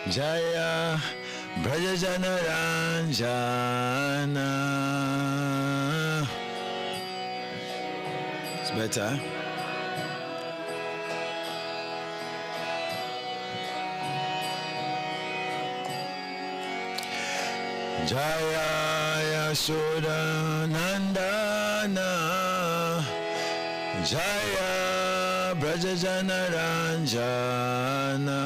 Jaya Brajajana Ranjana. It's better. Jaya Yashoda Nandana. Jaya Brajajana Ranjana.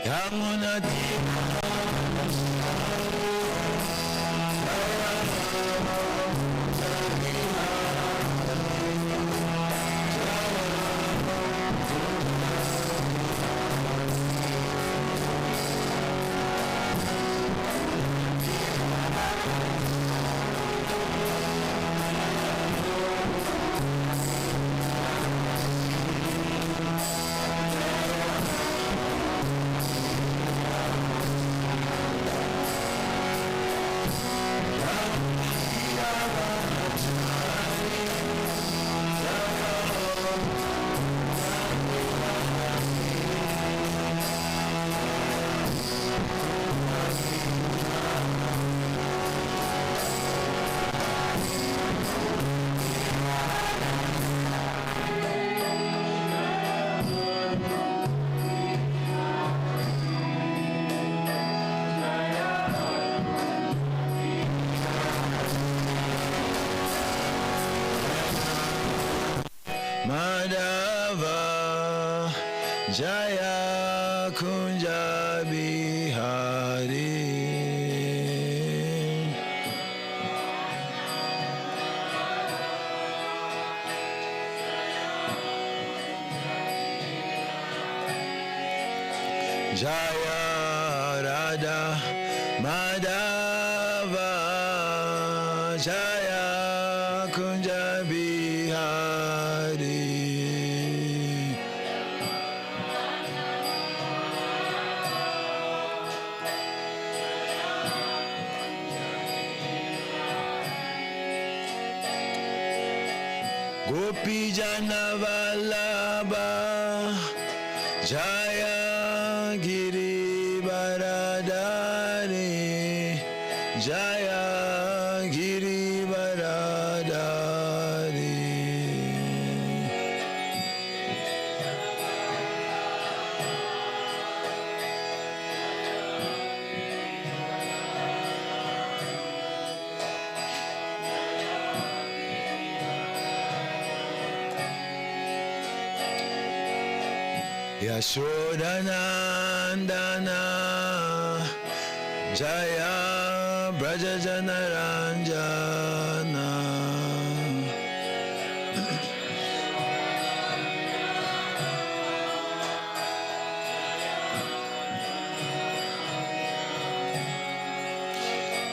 Yamuna Madhava Jaya Kunja Bihari. Jaya Radha Madhava Jaya Kunja Bihari. Gopi Jana Vallabha Jaya Giri Varadari. Jaya Giri Varadari. Yashodanandana Jaya Brajajana Ranjana.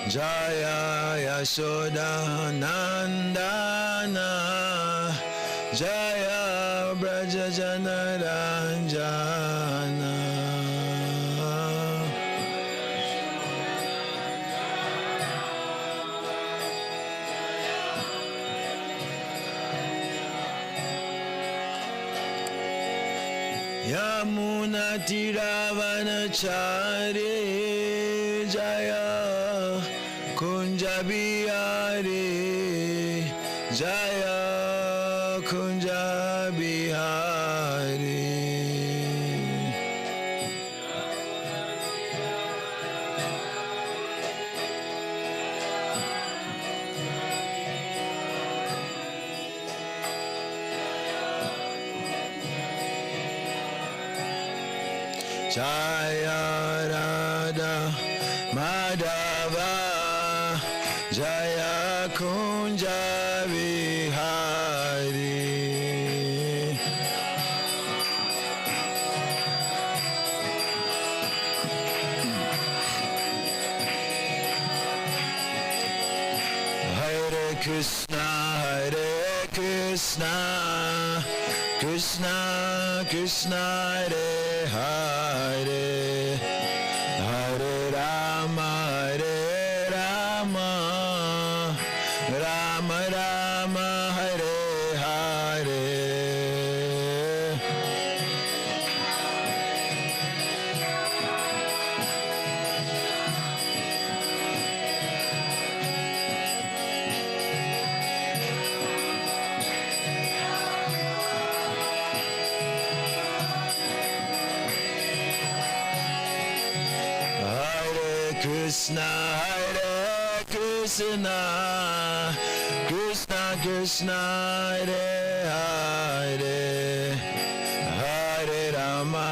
Jaya Yashodanandana Jaya Brajajana Ranjana. Yamuna Tiravanachari Jaya Kunja Bihari. Jaya Kunja Bihari. Jaya Radha Madhava Jaya Kunja Bihari. Hare Krishna, Hare Krishna, Krishna Krishna Hare Hare, Hare Krishna, Hare Krishna, Krishna Krishna, Hare Hare, Hare Rama,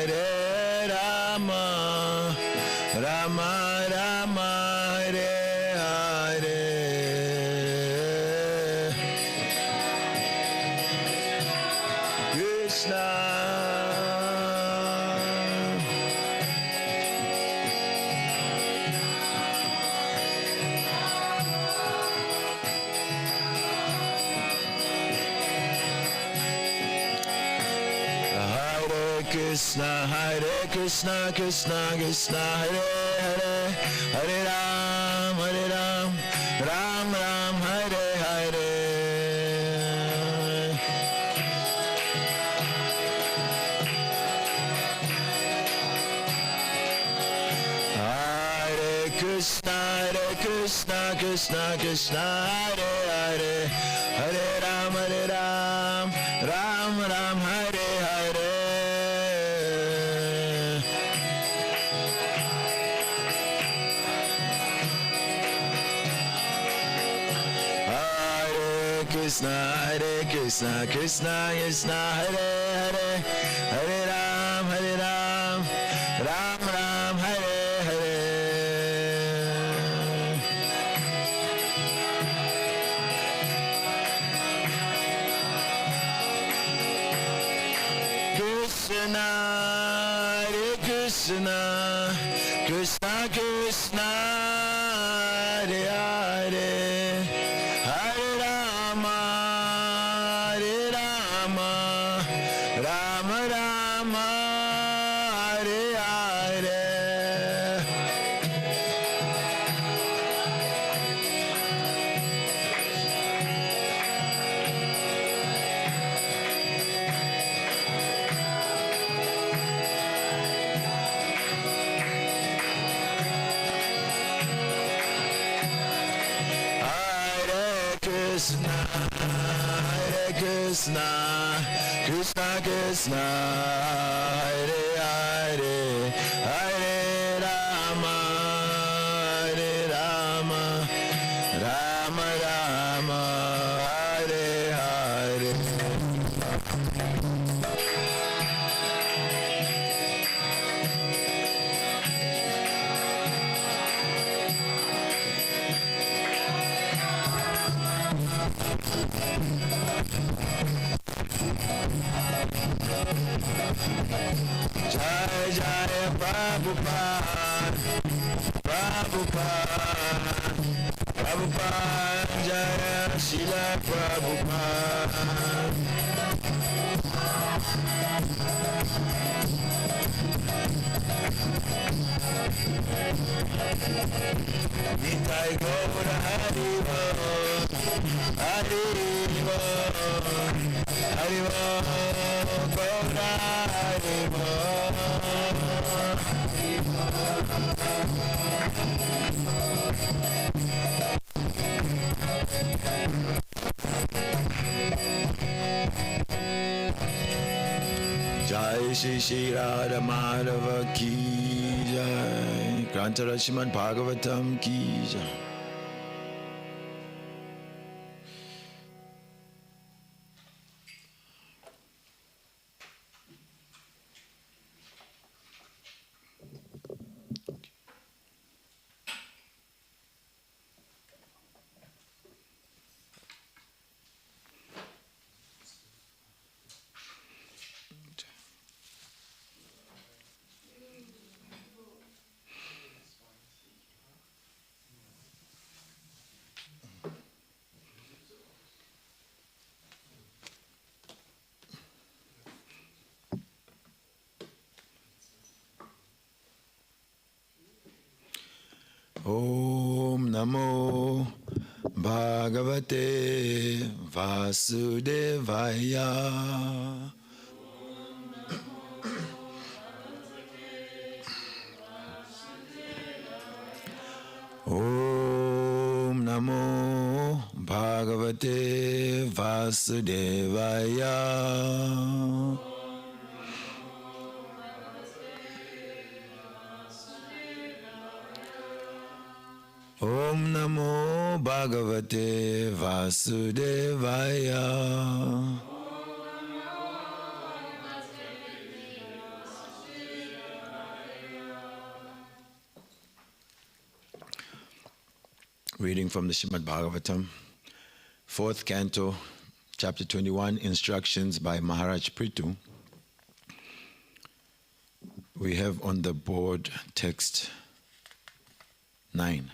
Hare Rama, Rama Rama, Hare Hare. Krishna. Krishna, Hare Krishna, Krishna Krishna, Hare Hare, Hare Ram, Ram Ram, Hare Hare. Hare Krishna, Krishna Krishna, Hare Hare, Hare Ram, Ram Ram, Hare Hare. Krishna, Krishna Krishna, Hare Hare, Hare Ram, Ram Ram, Hare Hare. Krishna, Krishna, Krishna Krishna, Hare Hare, Hare Rama, Rama Rama, Hare Hare. Krishna, Krishna Krishna, Hare Hare, Hare Rama, Rama Rama, Hare Hare. Jai Jai Prabhupada, Prabhupada, Jai Srila Prabhupada. Nitai Gaura Hariva, Hariva, Hariva, Gaura Hariva. Jai Shri Radha Madhava Ki Jai, Grantara Srimad-Bhagavatam Ki Jai. Om Namo Bhagavate Vasudevaya. Om Namo Bhagavate Vasudevaya. Om Namo Bhagavate Vasudevaya. Reading from the Srimad-Bhagavatam, 4th Canto, Chapter 21, Instructions by Maharaj Prithu. We have on the board text 9.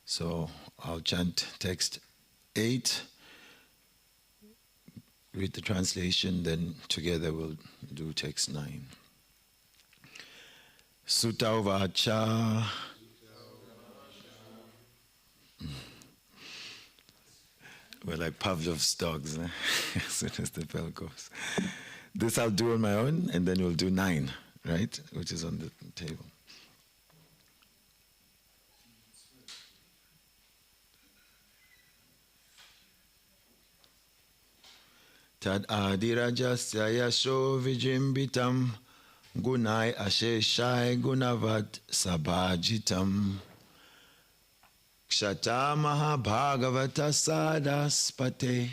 So I'll chant text 8, read the translation, then together we'll do text 9. Sutta Uvacha. We're like Pavlov's dogs, eh? As soon as the bell goes. This I'll do on my own, and then we'll do 9, right? Which is on the table. Tad adirajasya yasho vijimbitam gunai asheshai gunavat sabhajitam kshata mahabhagavata sadaspate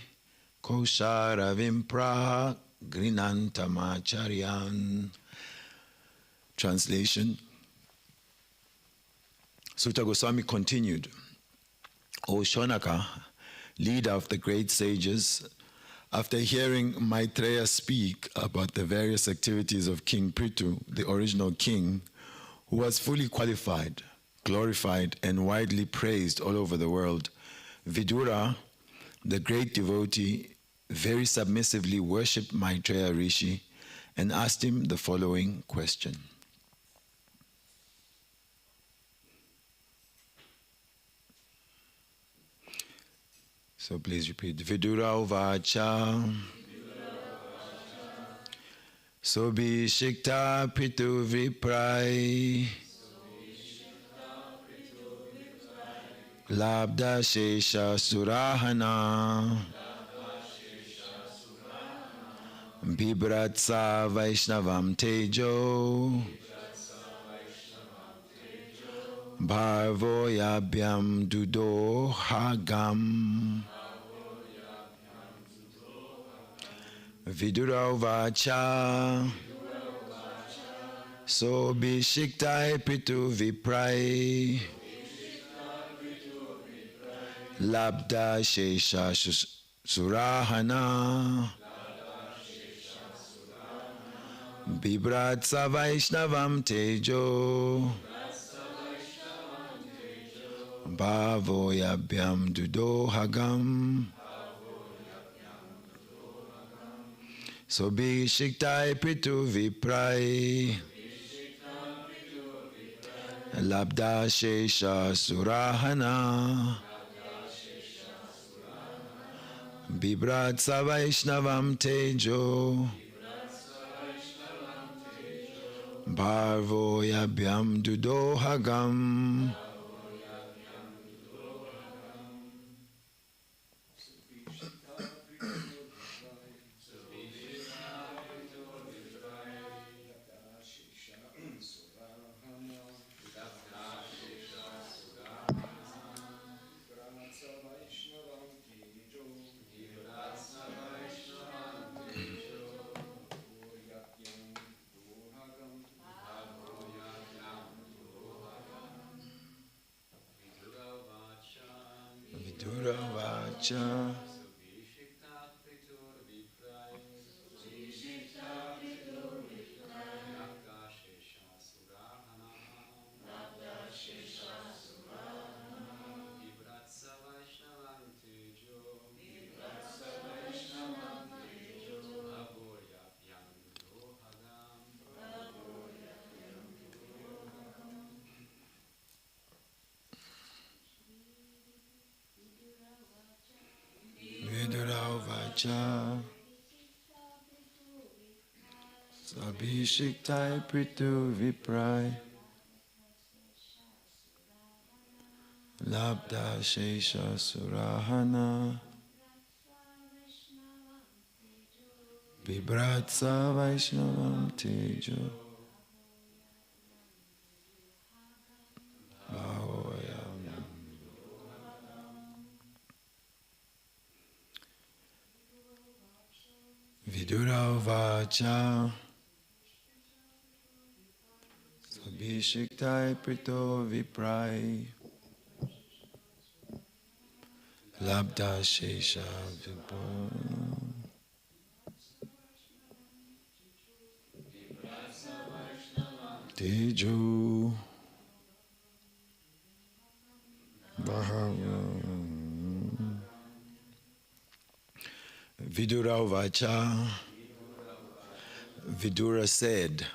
koshara vimpraha grinantamacharyan. Translation. Sutta Goswami continued, O Shonaka, leader of the great sages, after hearing Maitreya speak about the various activities of King Prithu, the original king, who was fully qualified, glorified, and widely praised all over the world, Vidura, the great devotee, very submissively worshipped Maitreya Rishi and asked him the following question. So please repeat. Vidura Uvacha. Sobi Shikta Prithu Viprai. Labda Shesha Surahana. Bibratsa Vaishnavam Tejo. Bharvoyabhyam Dudo Hagam. Vidura Uvacha. So Bishiktai Prithu Viprai. Labda Shesha Surahana. Bibratsa Vaishnavam Tejo. Bhavoyabhyam Dudo Hagam. So Bishiktai Prithu Viprai. Labda Shesha Surahana. Bibratsa Vaishnavam Tejo. Bharvoyabhyam Dudo Hagam. Vidura Vacha. Vidura Vacha. Sabhishiktai Prithu Viprai. Labda Shesha Surahana. Bibratsa Vaishnavam Tejo. Viduravacha Sabhishiktai Prito Viprai Labda Shesha Vibho Teju Viduravacha. Vidura said,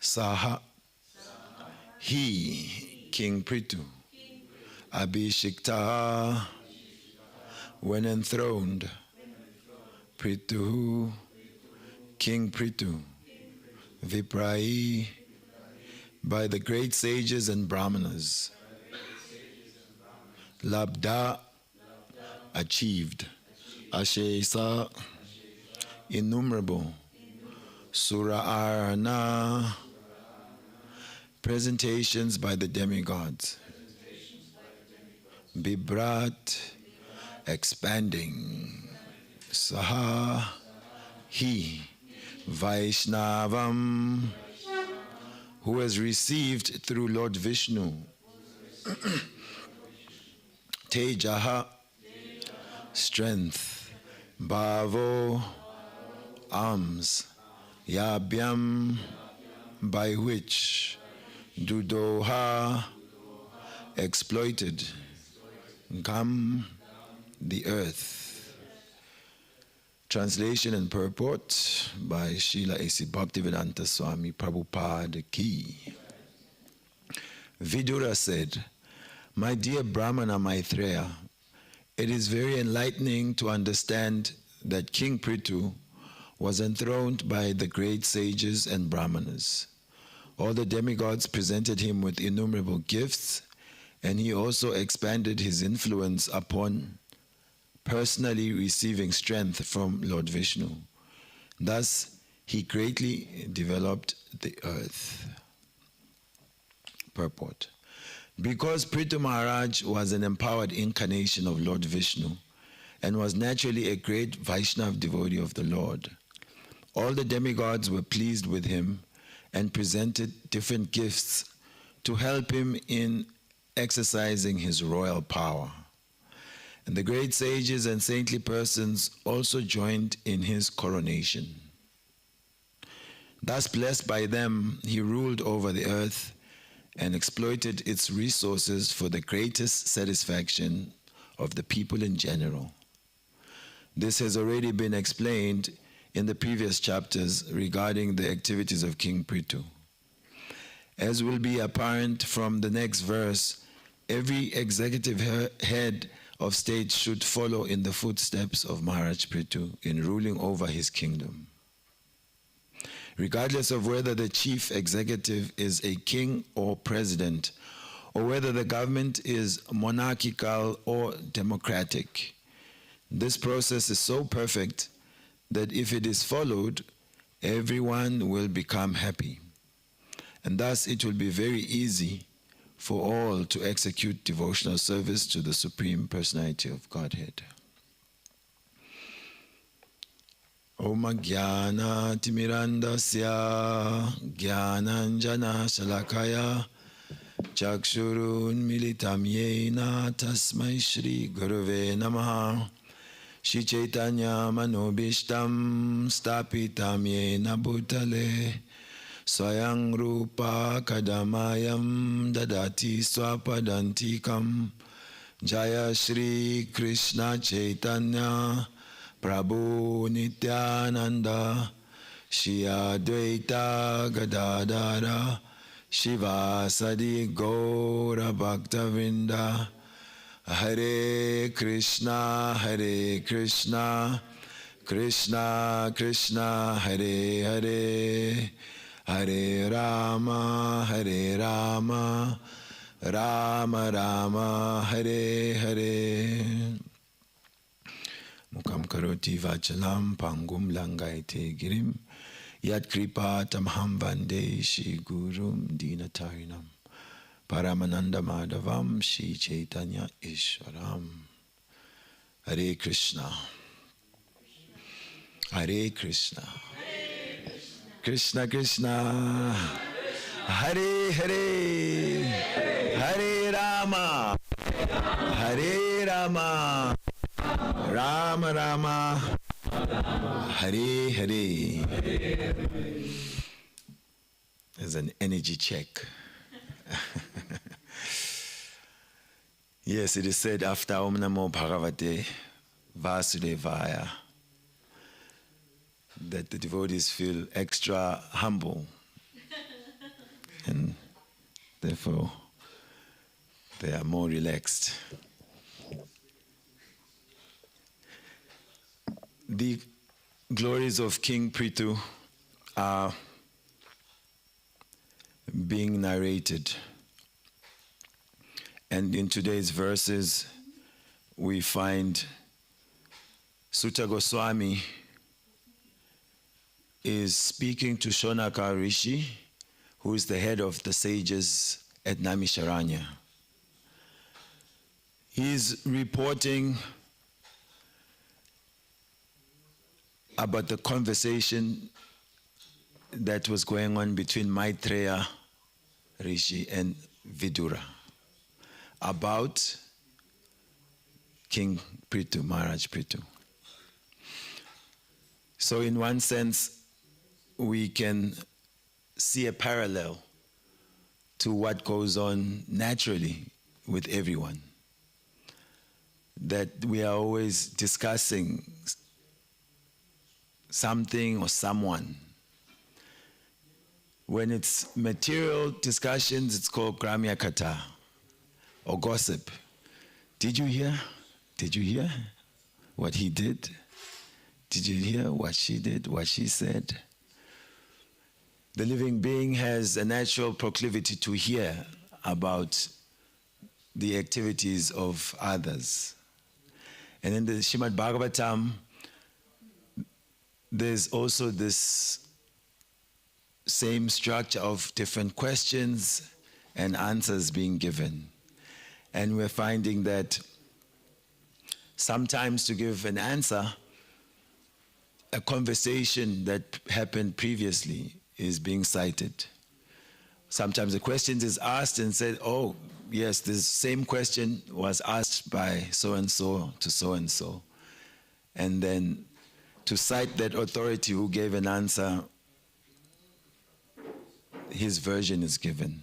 Saha, he, King Prithu, Abhishikta, when enthroned, Prithu, King Prithu, Viprai, by the great sages and brahmanas, Labda, achieved, Ashesa, innumerable, Sura-arana, presentations by the demigods, Bibrat, expanding, Saha, he, Vaishnavam, who has received through Lord Vishnu, Tejaha, strength, Bhavo, arms, Yabhyam, by which, Dudoha, exploited, Gam, the earth. Translation and purport by Srila A.C. Bhaktivedanta Swami Prabhupada Ki. Vidura said, my dear Brahmana Maitreya, it is very enlightening to understand that King Prithu was enthroned by the great sages and brahmanas. All the demigods presented him with innumerable gifts, and he also expanded his influence upon personally receiving strength from Lord Vishnu. Thus, he greatly developed the earth. Purport. Because Prithu Maharaj was an empowered incarnation of Lord Vishnu and was naturally a great Vaishnava devotee of the Lord, all the demigods were pleased with him and presented different gifts to help him in exercising his royal power. And the great sages and saintly persons also joined in his coronation. Thus, blessed by them, he ruled over the earth and exploited its resources for the greatest satisfaction of the people in general. This has already been explained in the previous chapters regarding the activities of King Prithu. As will be apparent from the next verse, every executive head of state should follow in the footsteps of Maharaj Prithu in ruling over his kingdom. Regardless of whether the chief executive is a king or president, or whether the government is monarchical or democratic, this process is so perfect that if it is followed, everyone will become happy. And thus it will be very easy for all to execute devotional service to the Supreme Personality of Godhead. Om Jnana Timirandasya Jnananjana Shalakaya Chakshurun Militam Yena Tasmai Shri Gurave Namaha Shri Chaitanya Manobishtam Stapitam Yena Bhutale Swayang Rupa Kadamayam Dadati Swapadantikam Jaya Shri Krishna Chaitanya Prabhu Nityananda Shri Advaita Gadadara Shivasadi Gaura Bhaktavinda Hare Krishna Krishna Krishna Hare Hare Hare Rama Rama Rama Hare Hare. Mukam karoti vachalam pangum langaite girim yat kripa tamham vande Shri Gurum Dinatarinam Paramananda Madhavam Shri Chaitanya Ishwaram. Hare Krishna. Hare Krishna. Krishna Krishna. Hare Hare. Hare Rama. Hare Rama. Rama Rama. Hare Hare. There's an energy check. Yes, it is said after Om Namo Bhagavate Vasudevaya that the devotees feel extra humble and therefore they are more relaxed. The glories of King Prithu are being narrated. And in today's verses, we find Sutta Goswami is speaking to Shonaka Rishi, who is the head of the sages at Naimisharanya. He is reporting about the conversation that was going on between Maitreya Rishi and Vidura about King Prithu, Maharaj Prithu. So in one sense, we can see a parallel to what goes on naturally with everyone. That we are always discussing something or someone. When it's material discussions, it's called Gramya Katha, or gossip. Did you hear? Did you hear what he did? Did you hear what she did, what she said? The living being has a natural proclivity to hear about the activities of others. And in the Srimad-Bhagavatam, there's also this same structure of different questions and answers being given. And we're finding that sometimes to give an answer, a conversation that happened previously is being cited. Sometimes the question is asked and said, oh, yes, this same question was asked by so-and-so to so-and-so. And then to cite that authority who gave an answer, his version is given.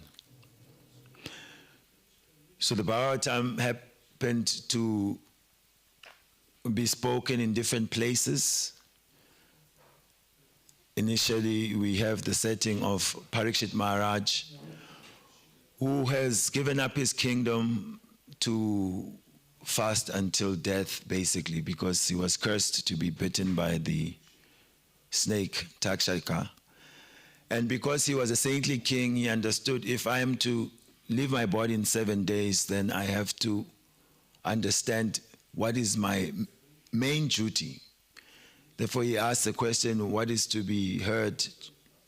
So the Bhagavatam happened to be spoken in different places. Initially, we have the setting of Parikshit Maharaj, who has given up his kingdom to fast until death, basically, because he was cursed to be bitten by the snake, Takshaka. And because he was a saintly king, he understood, if I am to leave my body in 7 days, then I have to understand what is my main duty. Therefore, he asked the question, what is to be heard,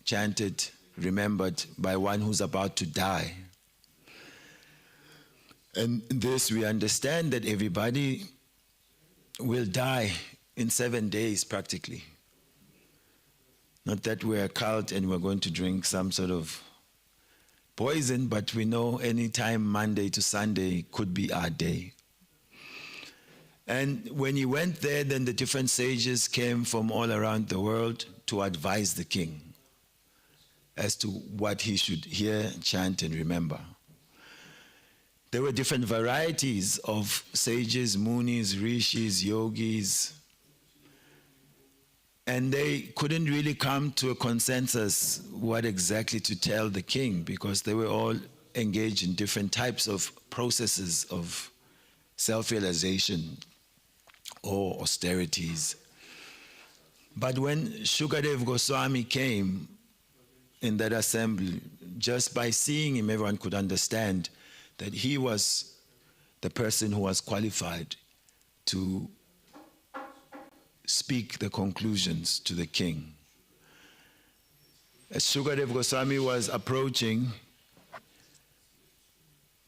chanted, remembered by one who's about to die? And this, we understand that everybody will die in 7 days, practically. Not that we're a cult and we're going to drink some sort of poison, but we know any time Monday to Sunday could be our day. And when he went there, then the different sages came from all around the world to advise the king as to what he should hear, chant, and remember. There were different varieties of sages, munis, rishis, yogis, and they couldn't really come to a consensus what exactly to tell the king, because they were all engaged in different types of processes of self-realization or austerities. But when Shukadev Goswami came in that assembly, just by seeing him, everyone could understand that he was the person who was qualified to speak the conclusions to the king. As Shukadev Goswami was approaching,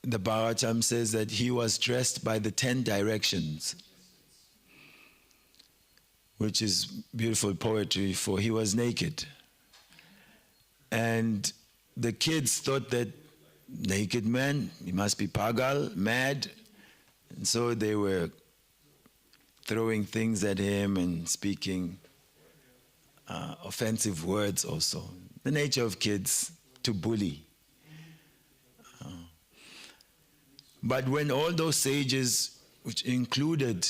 the Bhagavatam says that he was dressed by the 10 directions. which is beautiful poetry, for he was naked. And the kids thought that naked man, he must be pagal, mad. And so they were throwing things at him and speaking offensive words also. The nature of kids, to bully. But when all those sages, which included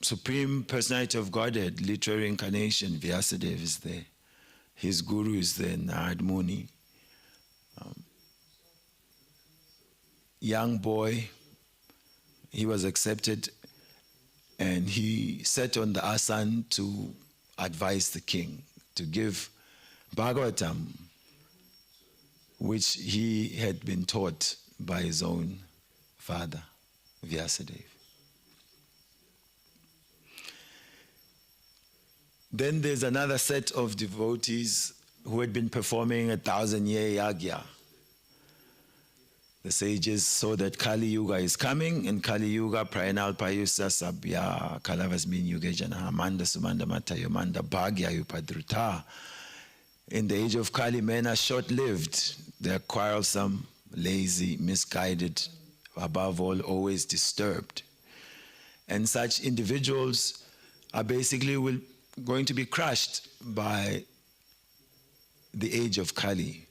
Supreme Personality of Godhead, literary incarnation, Vyasadeva is there, his guru is there, Narad Muni, young boy, he was accepted, and he sat on the asan to advise the king, to give Bhagavatam, which he had been taught by his own father, Vyasadeva. Then there's another set of devotees who had been performing 1,000-year yagya. The sages saw that Kali Yuga is coming, and Kali Yuga, Prayanal Payusa Sabya, Kalavasmin Yuga Jana, Manda Sumanda Matayo, Manda Bhagya Yupadruta. In the age of Kali, men are short-lived. They are quarrelsome, lazy, misguided, above all, always disturbed. And such individuals are basically going to be crushed by the age of Kali.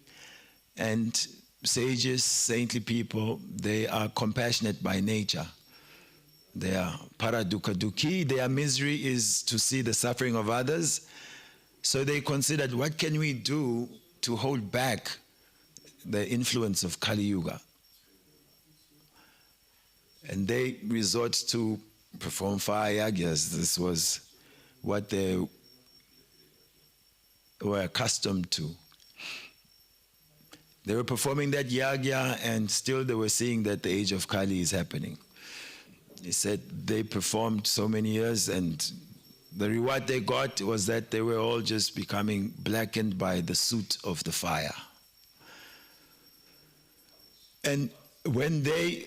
And sages, saintly people, they are compassionate by nature. They are paradukha dukhi. Their misery is to see the suffering of others. So they considered, what can we do to hold back the influence of Kali Yuga? And they resort to perform fire yagyas. This was what they were accustomed to. They were performing that yagya, and still they were seeing that the age of Kali is happening. He said they performed so many years, and the reward they got was that they were all just becoming blackened by the soot of the fire. And when they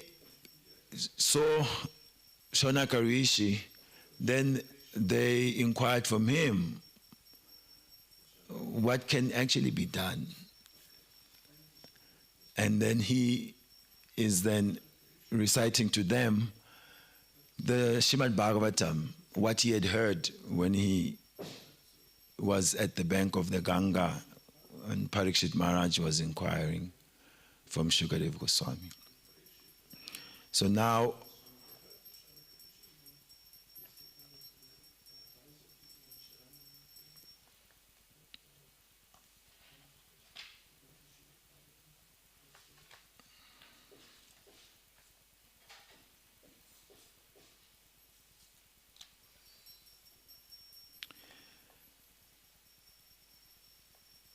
saw Shonaka Rishi, then they inquired from him what can actually be done. And then he is then reciting to them the Srimad-Bhagavatam, what he had heard when he was at the bank of the Ganga and Parikshit Maharaj was inquiring from Shukadev Goswami. So now,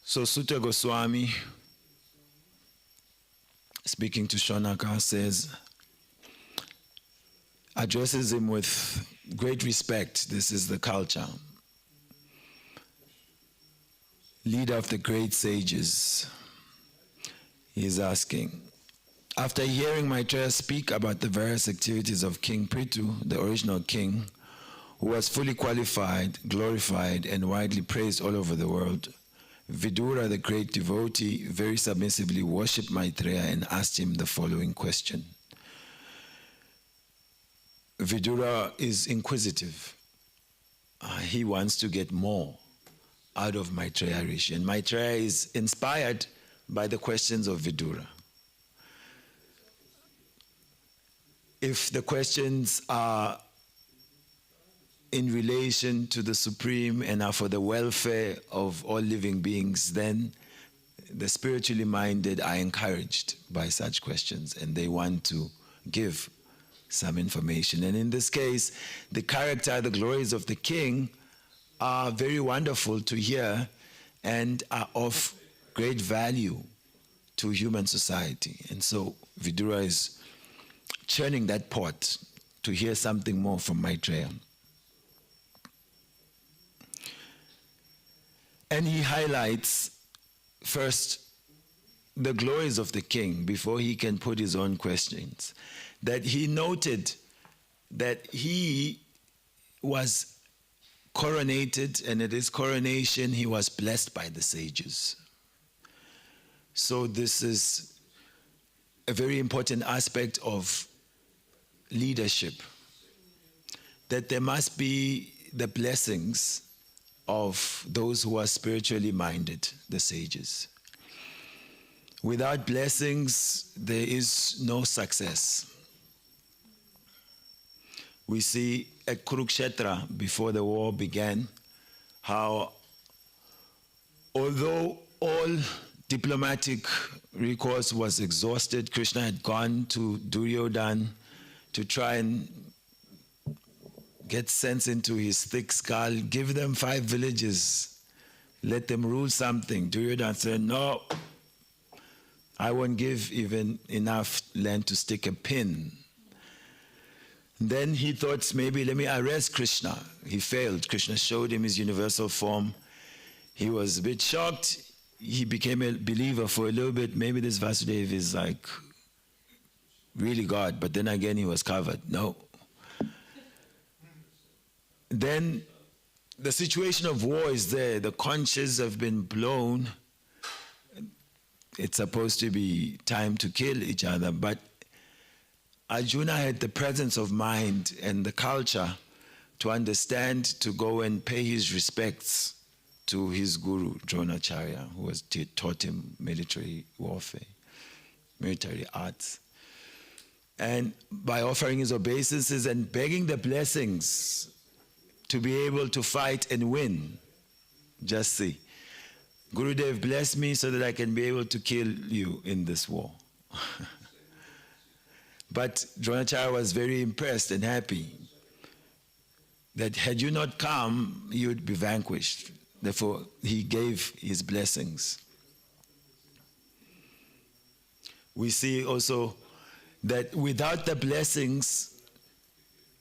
Sutta Goswami, speaking to Shonaka, says, addresses him with great respect. This is the culture. Leader of the great sages, he is asking, after hearing Maitreya speak about the various activities of King Prithu, the original king, who was fully qualified, glorified, and widely praised all over the world, Vidura, the great devotee, very submissively worshipped Maitreya and asked him the following question. Vidura is inquisitive. He wants to get more out of Maitreya Rishi. And Maitreya is inspired by the questions of Vidura. If the questions are in relation to the Supreme and are for the welfare of all living beings, then the spiritually minded are encouraged by such questions and they want to give some information. And in this case, the character, the glories of the king are very wonderful to hear and are of great value to human society. And so Vidura is churning that pot to hear something more from Maitreya. And he highlights first the glories of the king before he can put his own questions. That he noted that he was coronated, and at his coronation he was blessed by the sages. So this is a very important aspect of leadership, that there must be the blessings of those who are spiritually minded, the sages. Without blessings, there is no success. We see at Kurukshetra, before the war began, how although all diplomatic recourse was exhausted, Krishna had gone to Duryodhana to try and get sense into his thick skull, give them 5 villages, let them rule something. Duryodhana said, no, I won't give even enough land to stick a pin. Then he thought, maybe let me arrest Krishna. He failed. Krishna showed him his universal form. He was a bit shocked. He became a believer for a little bit. Maybe this Vasudeva is like really God, but then again he was covered. No. Then the situation of war is there. The conches have been blown. It's supposed to be time to kill each other, but Arjuna had the presence of mind and the culture to understand, to go and pay his respects to his guru, Dronacharya, who has taught him military warfare, military arts. And by offering his obeisances and begging the blessings to be able to fight and win, just see, Gurudev, bless me so that I can be able to kill you in this war. But Dronacharya was very impressed and happy that had you not come, you would be vanquished. Therefore, he gave his blessings. We see also that without the blessings,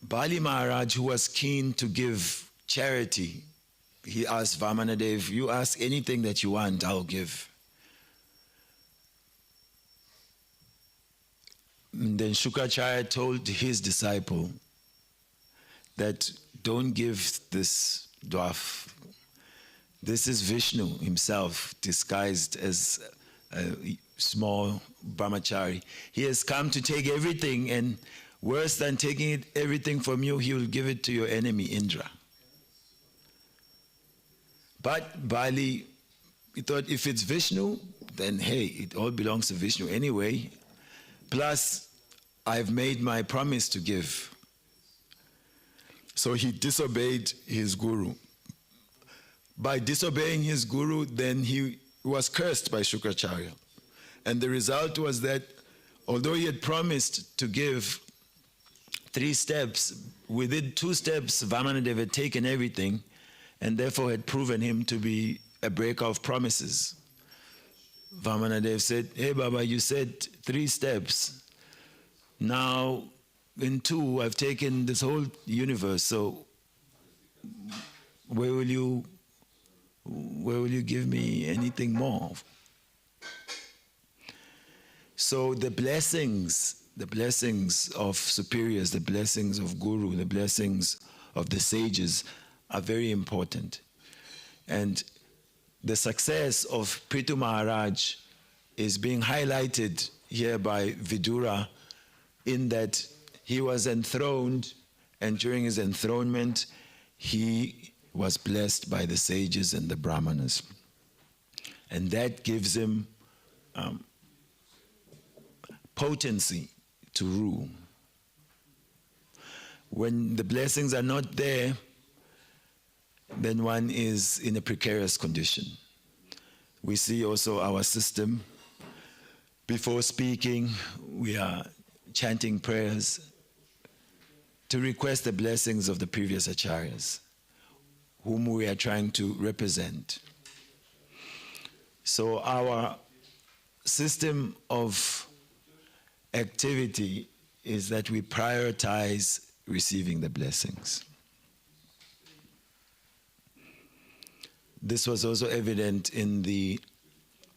Bali Maharaj, who was keen to give charity, he asked Vamanadev, you ask anything that you want, I'll give. And then Shukracharya told his disciple that don't give this dwarf. This is Vishnu himself, disguised as a small brahmachari. He has come to take everything, and worse than taking everything from you, he will give it to your enemy, Indra. But Bali, he thought if it's Vishnu, then hey, it all belongs to Vishnu anyway. Plus, I've made my promise to give. So he disobeyed his guru. By disobeying his guru, then he was cursed by Shukracharya. And the result was that although he had promised to give 3 steps, within 2 steps, Vamanadeva had taken everything and therefore had proven him to be a breaker of promises. Vamanadev said, hey Baba, you said 3 steps. Now in 2, I've taken this whole universe, so where will you give me anything more? So the blessings of superiors, the blessings of Guru, the blessings of the sages are very important. And the success of Prithu Maharaj is being highlighted here by Vidura, in that he was enthroned, and during his enthronement, he was blessed by the sages and the brahmanas. And that gives him potency to rule. When the blessings are not there, then one is in a precarious condition. We see also our system. Before speaking, we are chanting prayers to request the blessings of the previous acharyas, whom we are trying to represent. So our system of activity is that we prioritize receiving the blessings. This was also evident in the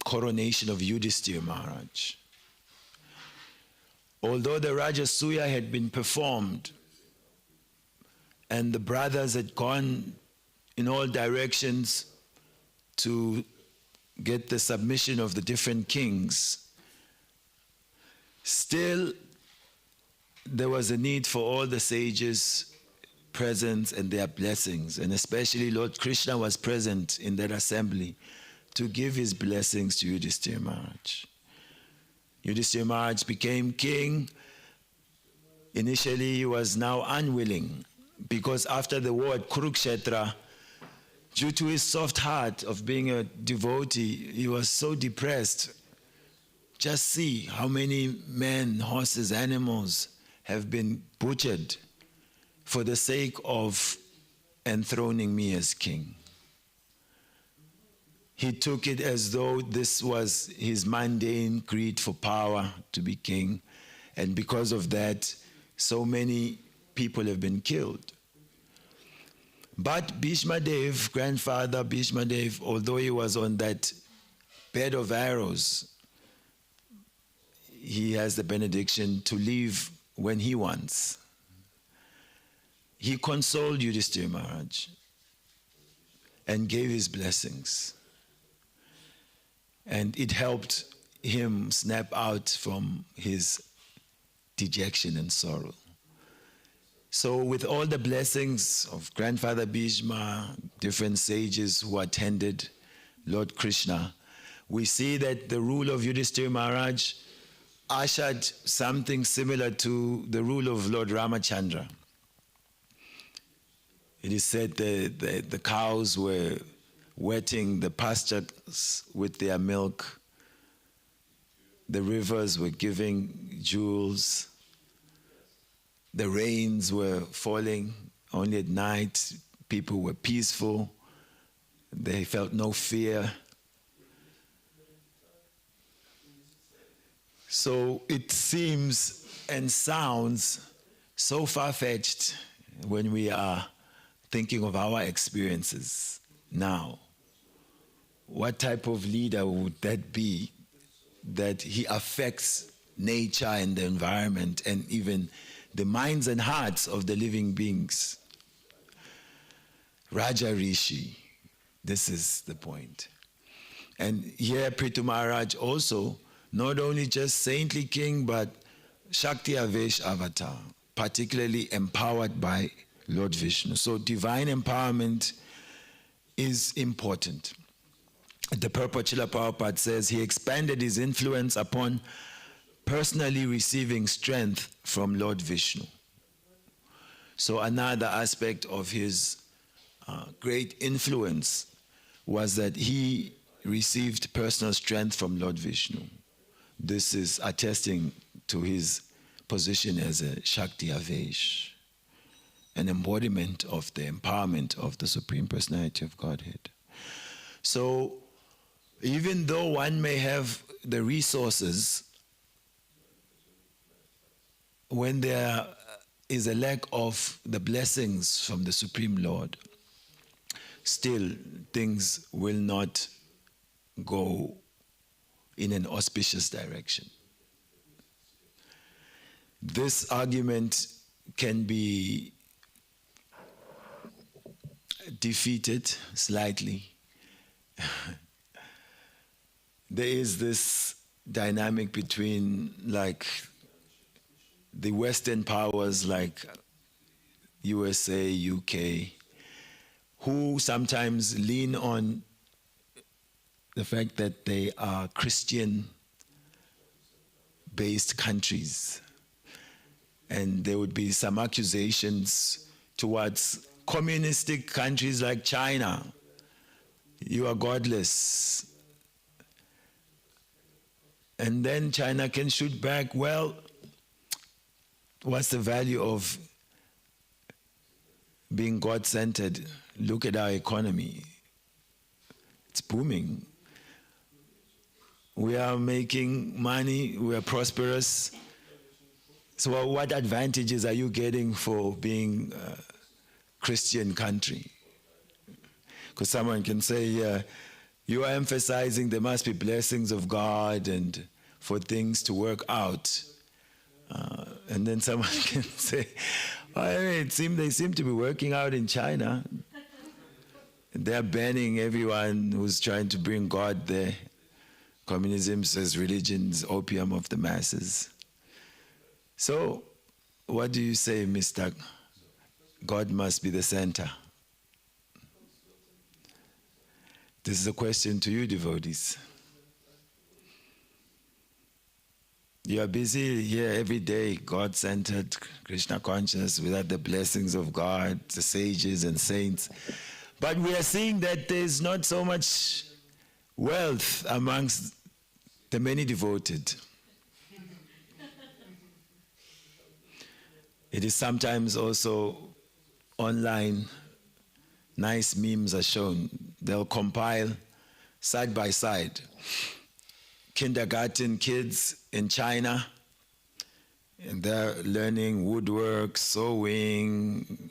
coronation of Yudhisthira Maharaj. Although the Rajasuya had been performed and the brothers had gone in all directions to get the submission of the different kings, still there was a need for all the sages' presence and their blessings, and especially Lord Krishna was present in that assembly to give his blessings to Yudhishthira Maharaj. Yudhishthira Maharaj became king. Initially he was now unwilling, because after the war at Kurukshetra, due to his soft heart of being a devotee, he was so depressed. Just see how many men, horses, animals have been butchered for the sake of enthroning me as king. He took it as though this was his mundane greed for power to be king, and because of that, so many people have been killed. But Bhishma Dev, grandfather Bhishma Dev, although he was on that bed of arrows, he has the benediction to leave when he wants. He consoled Yudhishthira Maharaj and gave his blessings. And it helped him snap out from his dejection and sorrow. So with all the blessings of grandfather Bhishma, different sages who attended Lord Krishna, we see that the rule of Yudhishthira Maharaj ushered something similar to the rule of Lord Ramachandra. It is said that the cows were wetting the pastures with their milk. The rivers were giving jewels. The rains were falling only at night. People were peaceful. They felt no fear. So it seems and sounds so far-fetched when we are thinking of our experiences now. What type of leader would that be, that he affects nature and the environment and even the minds and hearts of the living beings? Raja Rishi, this is the point. And here Prithu Maharaj also, not only just saintly king, but Shakti Avesh avatar, particularly empowered by Lord Vishnu. So divine empowerment is important. The purport Srila Prabhupada says he expanded his influence upon personally receiving strength from Lord Vishnu. So another aspect of his great influence was that he received personal strength from Lord Vishnu. This is attesting to his position as a Shakti Avesh, an embodiment of the empowerment of the Supreme Personality of Godhead. So even though one may have the resources, when there is a lack of the blessings from the Supreme Lord, still things will not go in an auspicious direction. This argument can be defeated slightly. There is this dynamic between like the Western powers like USA, UK, who sometimes lean on the fact that they are Christian-based countries. And there would be some accusations towards communistic countries like China. You are godless. And then China can shoot back, well, what's the value of being God-centered? Look at our economy. It's booming. We are making money, we are prosperous. So what advantages are you getting for being a Christian country? Because someone can say, you are emphasizing there must be blessings of God and for things to work out. And then someone can say, well, they seem to be working out in China. They're banning everyone who's trying to bring God there. Communism says religion is opium of the masses. So, what do you say, Mr. God must be the center? This is a question to you, devotees. You are busy here every day, God-centered, Krishna conscious, without the blessings of God, the sages and saints. But we are seeing that there is not so much wealth amongst the many devoted. It is sometimes also online, nice memes are shown. They'll compile side by side. Kindergarten kids in China, and they're learning woodwork, sewing,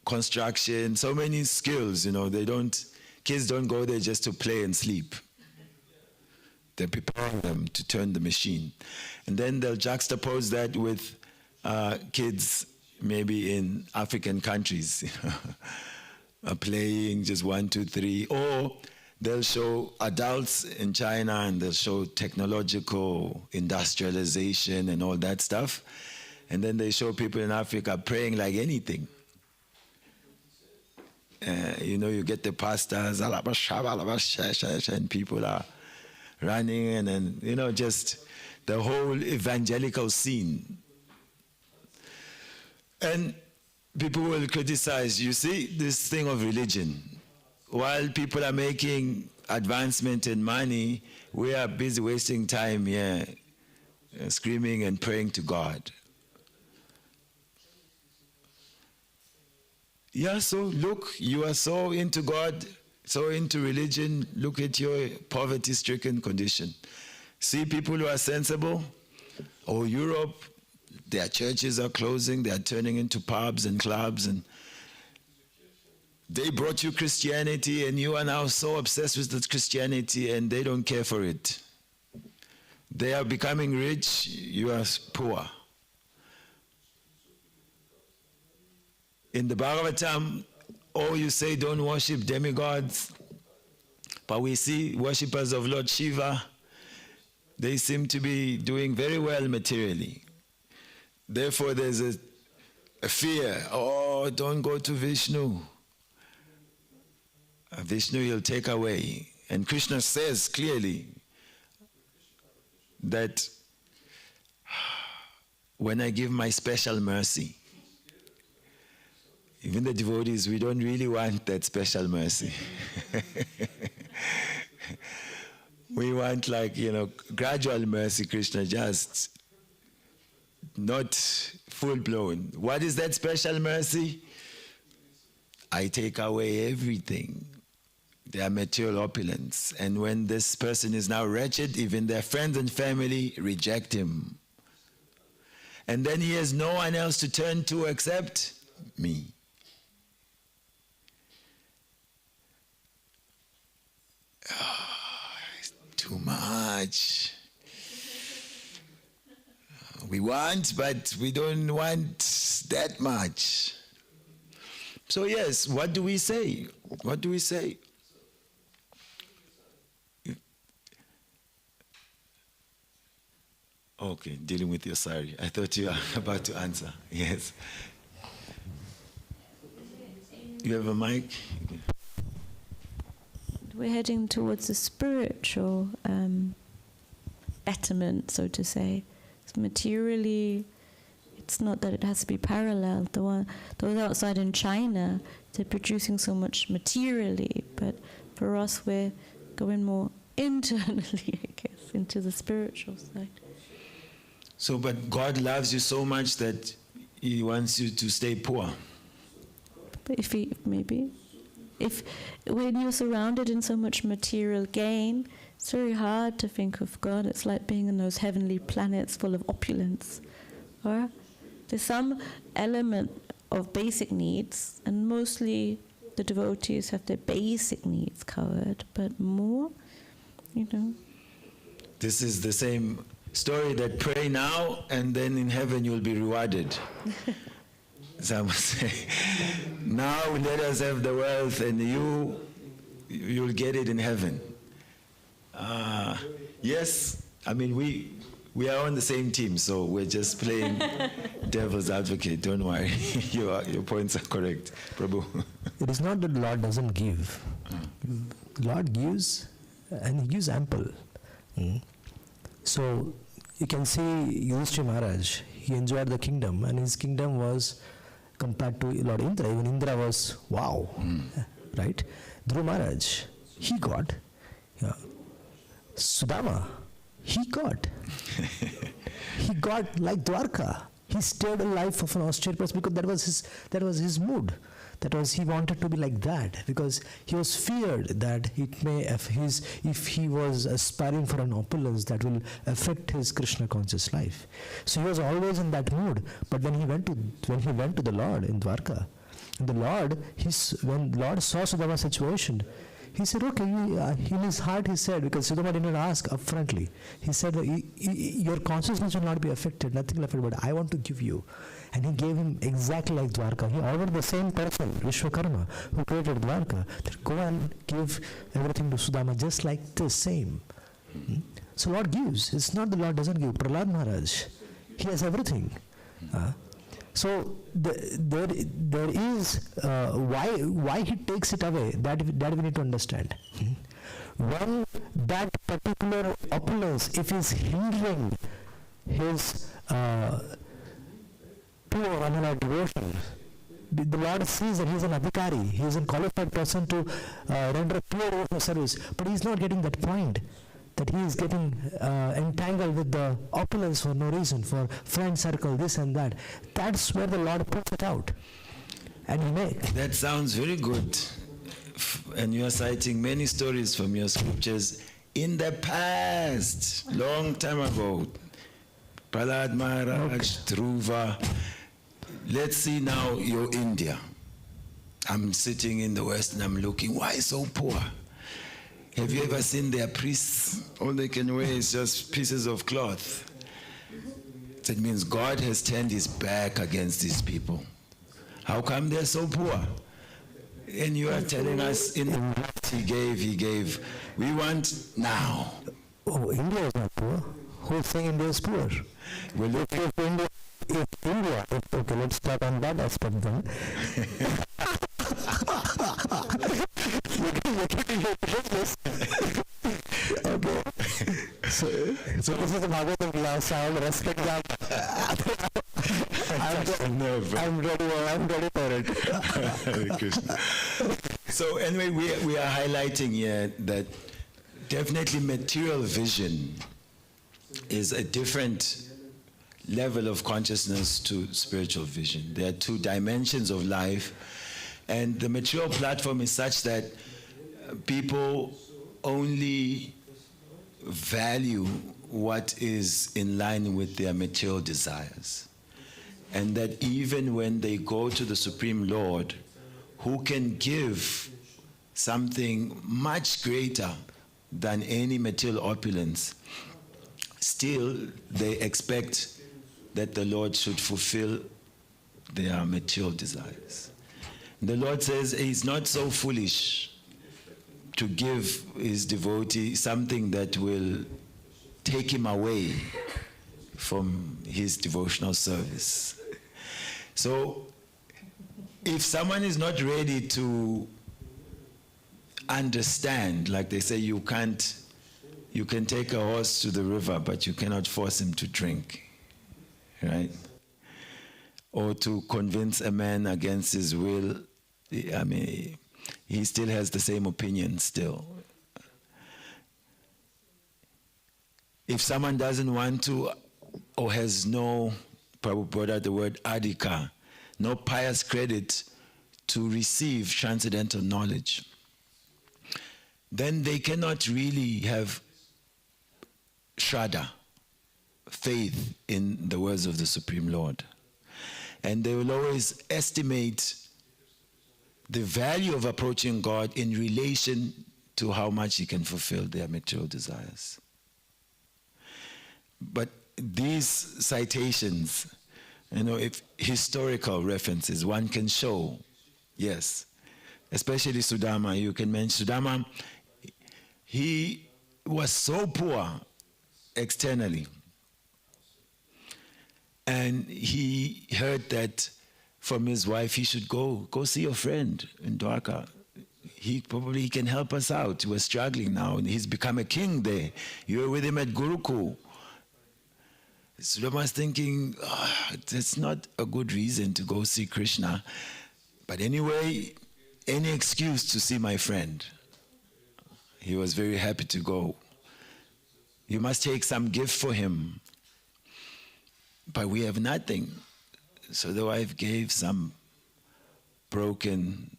construction, so many skills, kids don't go there just to play and sleep. They prepare them to turn the machine. And then they'll juxtapose that with kids maybe in African countries playing just 1, 2, 3, or they'll show adults in China and they'll show technological industrialization and all that stuff. And then they show people in Africa praying like anything. You get the pastors, and people are running, and then, just the whole evangelical scene. And people will criticize, you see, this thing of religion. While people are making advancement in money, we are busy wasting time here, screaming and praying to God. Yeah, so look, you are so into God, so into religion, look at your poverty-stricken condition. See people who are sensible. Oh, Europe, their churches are closing, they are turning into pubs and clubs, and they brought you Christianity, and you are now so obsessed with that Christianity, and they don't care for it. They are becoming rich, you are poor. In the Bhagavatam, you say don't worship demigods, but we see worshippers of Lord Shiva, they seem to be doing very well materially. Therefore, there's a fear, don't go to Vishnu. Vishnu will take away. And Krishna says clearly that when I give my special mercy, even the devotees, we don't really want that special mercy. We want gradual mercy, Krishna, just not full-blown. What is that special mercy? I take away everything, their material opulence. And when this person is now wretched, even their friends and family reject him. And then he has no one else to turn to except me. Too much. We want, but we don't want that much. So yes, what do we say? What do we say? Okay, dealing with your sari. I thought you were about to answer. Yes. You have a mic? We're heading towards a spiritual betterment, so to say. Materially, it's not that it has to be parallel. Those outside in China, they're producing so much materially, but for us, we're going more internally, I guess, into the spiritual side. So, but God loves you so much that He wants you to stay poor. But if when you're surrounded in so much material gain, it's very hard to think of God. It's like being in those heavenly planets full of opulence. Or there's some element of basic needs, and mostly the devotees have their basic needs covered, but more, This is the same story that pray now and then in heaven you'll be rewarded. Some say, now let us have the wealth and you'll get it in heaven. Yes, I mean, we are on the same team, so we're just playing devil's advocate. Don't worry, your points are correct. Prabhu. It is not that the Lord doesn't give. The Lord gives, and He gives ample. So you can see Yudhishthira Maharaj, he enjoyed the kingdom, and his kingdom was compared to Lord Indra. Even Indra was, wow, right? Dhruva Maharaj, he got. Sudama, he got. He got like Dwarka. He stayed a life of an austere person because that was his mood. That was, he wanted to be like that because he was feared that it may, if he was aspiring for an opulence, that will affect his Krishna conscious life. So he was always in that mood. But when he went to the Lord in Dwarka, and the Lord, when Lord saw Sudama's situation, he said, okay, in his heart he said, because Sudama did not ask upfrontly, he said, your consciousness will not be affected, nothing left, but I want to give you. And he gave him exactly like Dwarka. He ordered the same person, Vishwakarma, who created Dwarka, that go and give everything to Sudama just like the same. So Lord gives. It's not the Lord doesn't give. Prahlad Maharaj, he has everything. So there is why he takes it away. That we need to understand. When that particular opulence, if is hindering his pure unalloyed devotion, the Lord sees that he is an adhikari, he is a qualified person to render pure devotional service, but he is not getting that point. That he is getting entangled with the opulence for no reason, for friend circle, this and that. That's where the Lord puts it out. And he makes. That sounds very good. And you are citing many stories from your scriptures in the past, long time ago. Prahlad Maharaj, Dhruva. Let's see now your India. I'm sitting in the West and I'm looking, why so poor? Have you ever seen their priests? All they can wear is just pieces of cloth. That means God has turned his back against these people. How come they're so poor? And you are telling us in the what he gave. We want now. Oh, India is not poor. Who's saying India is poor? Well, look, if India, okay, let's talk on that aspect then. Okay. So this is the Bhagavatam class. I will respect that. I'm ready for it. So anyway, we are highlighting here that definitely material vision is a different level of consciousness to spiritual vision. There are two dimensions of life, and the material platform is such that people only value what is in line with their material desires. And that even when they go to the Supreme Lord, who can give something much greater than any material opulence, still they expect that the Lord should fulfill their material desires. The Lord says he's not so foolish to give his devotee something that will take him away from his devotional service. So if someone is not ready to understand, like they say, you can take a horse to the river, but you cannot force him to drink, right? Or to convince a man against his will, I mean, he still has the same opinion still. If someone doesn't want to, or has no, Prabhupada brought out the word adhika, no pious credit to receive transcendental knowledge, then they cannot really have shraddha, faith in the words of the Supreme Lord. And they will always estimate the value of approaching God in relation to how much he can fulfill their material desires. But these citations if historical references one can show, yes, especially Sudama, you can mention Sudama, he was so poor externally, and he heard that from his wife he should go see your friend in Dwarka. He can help us out. We're struggling now, and he's become a king there. You were with him at Gurukul. Sudama was thinking, that's not a good reason to go see Krishna. But anyway, any excuse to see my friend. He was very happy to go. You must take some gift for him. But we have nothing. So the wife gave some broken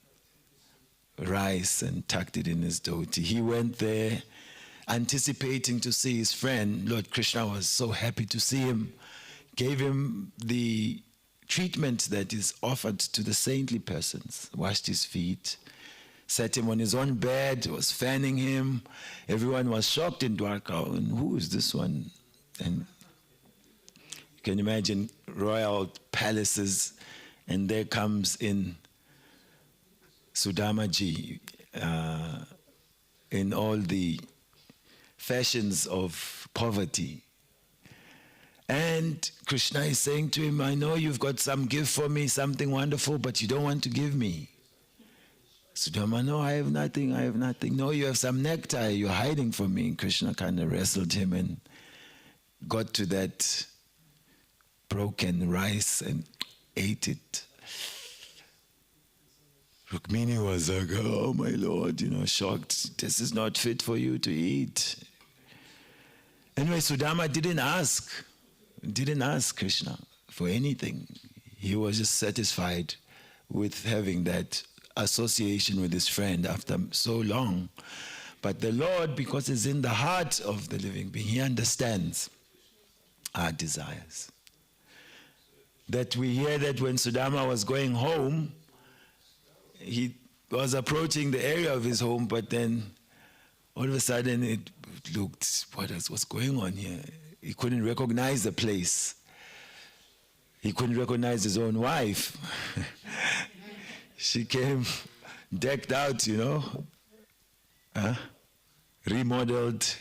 rice and tucked it in his dhoti. He went there anticipating to see his friend. Lord Krishna was so happy to see him, gave him the treatment that is offered to the saintly persons, washed his feet, sat him on his own bed, was fanning him. Everyone was shocked in Dwarka. And who is this one? And you can imagine royal palaces, and there comes in Sudamaji in all the fashions of poverty. And Krishna is saying to him, I know you've got some gift for me, something wonderful, but you don't want to give me. Sudama, no, I have nothing. No, you have some nectar, you're hiding from me. And Krishna kind of wrestled him and got to that broken rice and ate it. Rukmini was like, oh my Lord, shocked. This is not fit for you to eat. Anyway, Sudama didn't ask Krishna for anything. He was just satisfied with having that association with his friend after so long. But the Lord, because he's in the heart of the living being, he understands our desires. That we hear that when Sudama was going home, he was approaching the area of his home, but then all of a sudden it looked, what's going on here? He couldn't recognize the place. He couldn't recognize his own wife. She came decked out, remodeled,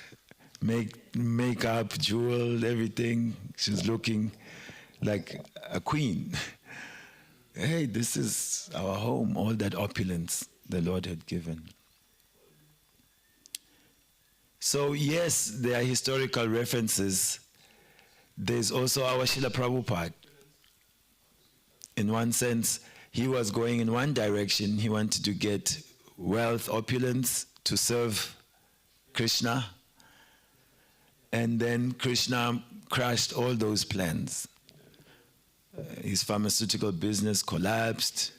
makeup, jeweled, everything. She's looking like a queen. Hey, this is our home, all that opulence the Lord had given. So yes, there are historical references. There's also our Srila Prabhupada. In one sense, he was going in one direction. He wanted to get wealth, opulence, to serve Krishna. And then Krishna crushed all those plans. His pharmaceutical business collapsed.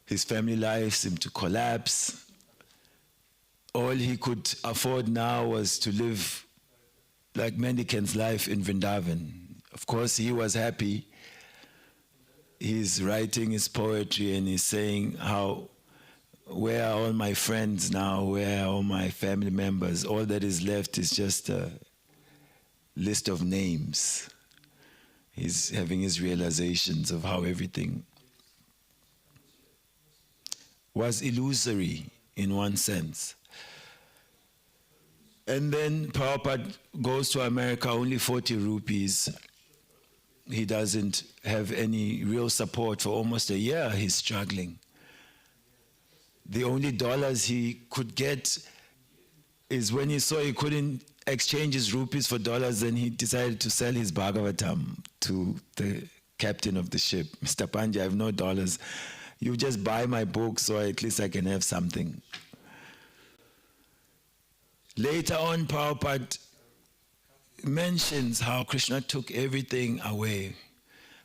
His family life seemed to collapse. All he could afford now was to live like mendicant's life in Vrindavan. Of course, he was happy. He's writing his poetry and he's saying where are all my friends now? Where are all my family members? All that is left is just a list of names. He's having his realizations of how everything was illusory in one sense. And then Prabhupada goes to America, only 40 rupees. He doesn't have any real support for almost a year. He's struggling. The only dollars he could get is when he saw he couldn't exchange his rupees for dollars, then he decided to sell his Bhagavatam to the captain of the ship. Mr. Pandya, I have no dollars. You just buy my book so at least I can have something. Later on, Prabhupada mentions how Krishna took everything away.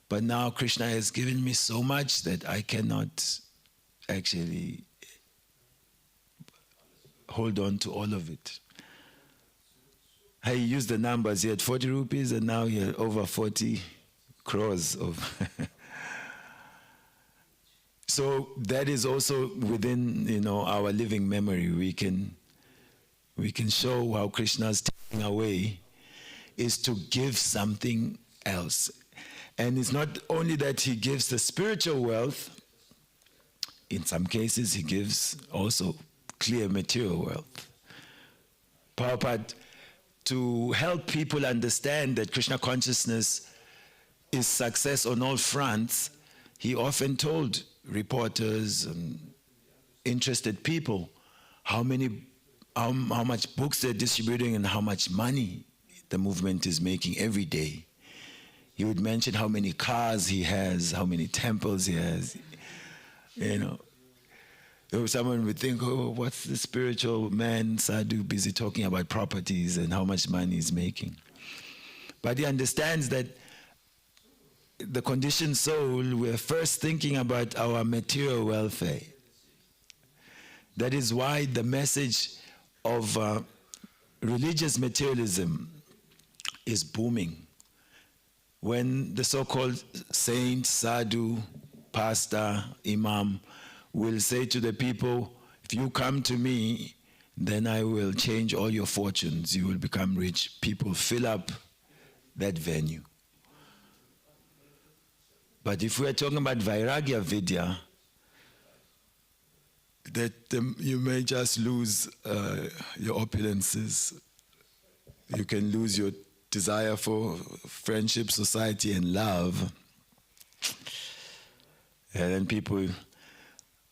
But now Krishna has given me so much that I cannot actually hold on to all of it. I used the numbers. He had 40 rupees and now he had over 40 crores of... So that is also within, our living memory. We can show how Krishna's taking away is to give something else. And it's not only that he gives the spiritual wealth, in some cases he gives also clear material wealth. Prabhupada, to help people understand that Krishna consciousness is success on all fronts, he often told reporters and interested people how much books they're distributing and how much money the movement is making every day. He would mention how many cars he has, how many temples he has. Someone would think, oh, what's the spiritual man, sadhu, busy talking about properties and how much money he's making. But he understands that the conditioned soul, we're first thinking about our material welfare. That is why the message of religious materialism is booming. When the so-called saint, sadhu, pastor, imam will say to the people, if you come to me, then I will change all your fortunes. You will become rich. People fill up that venue. But if we are talking about Vairagya Vidya, that you may just lose your opulences. You can lose your desire for friendship, society, and love. And then people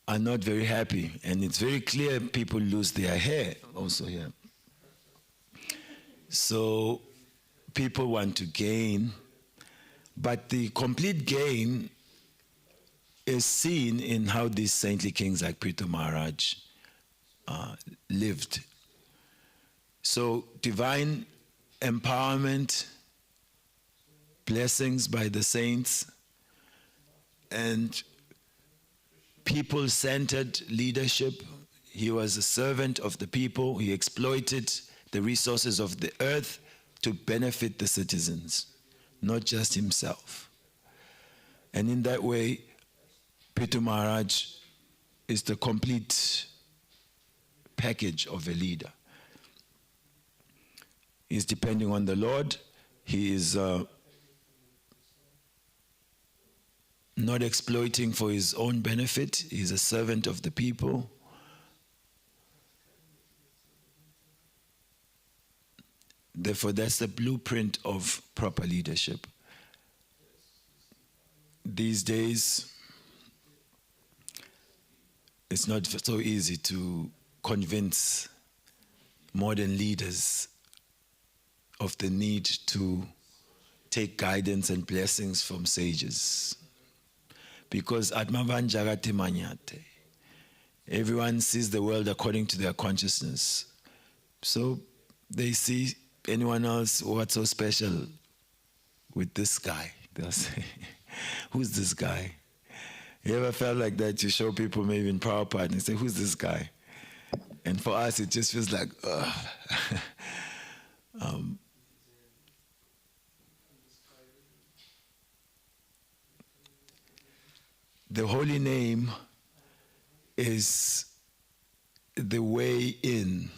are not very happy. And it's very clear people lose their hair also here. So people want to gain, but the complete gain is seen in how these saintly kings like Prithu Maharaj lived. So divine empowerment, blessings by the saints, and people-centered leadership. He was a servant of the people. He exploited the resources of the earth to benefit the citizens, not just himself. And in that way, Prithu Maharaj is the complete package of a leader. He's depending on the Lord. He is not exploiting for his own benefit. He's a servant of the people. Therefore, that's the blueprint of proper leadership. These days, it's not so easy to convince modern leaders of the need to take guidance and blessings from sages. Because Atmavan Jagati Manyate. Everyone sees the world according to their consciousness. So they see anyone else, what's so special with this guy? They'll say, who's this guy? You ever felt like that? You show people maybe in Prabhupada and you say, who's this guy? And for us, it just feels like, ugh. The holy name is the way in.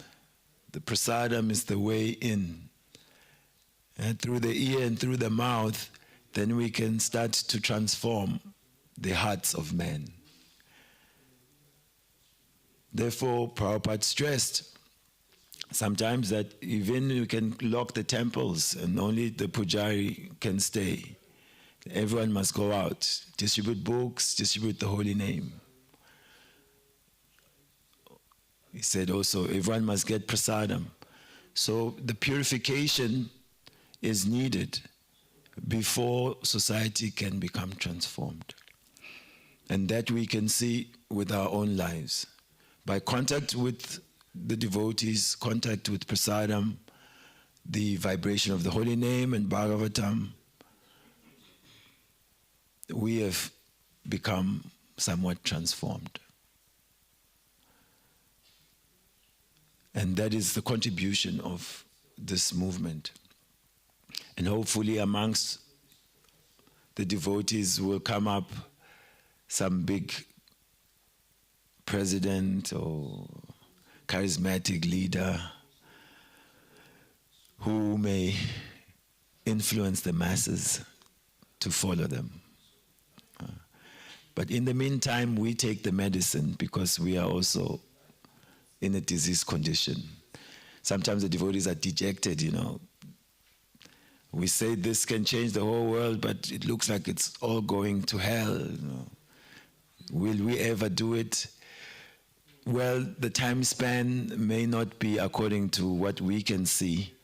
The prasadam is the way in. And through the ear and through the mouth, then we can start to transform the hearts of men. Therefore, Prabhupada stressed sometimes that even you can lock the temples and only the pujari can stay. Everyone must go out, distribute books, distribute the holy name. He said also, everyone must get prasadam. So the purification is needed before society can become transformed. And that we can see with our own lives. By contact with the devotees, contact with prasadam, the vibration of the holy name and Bhagavatam, we have become somewhat transformed. And that is the contribution of this movement. And hopefully amongst the devotees will come up some big president or charismatic leader who may influence the masses to follow them. But in the meantime, we take the medicine because we are also in a disease condition. Sometimes the devotees are dejected, you know. We say this can change the whole world, but it looks like it's all going to hell. You know. Will we ever do it? Well, the time span may not be according to what we can see,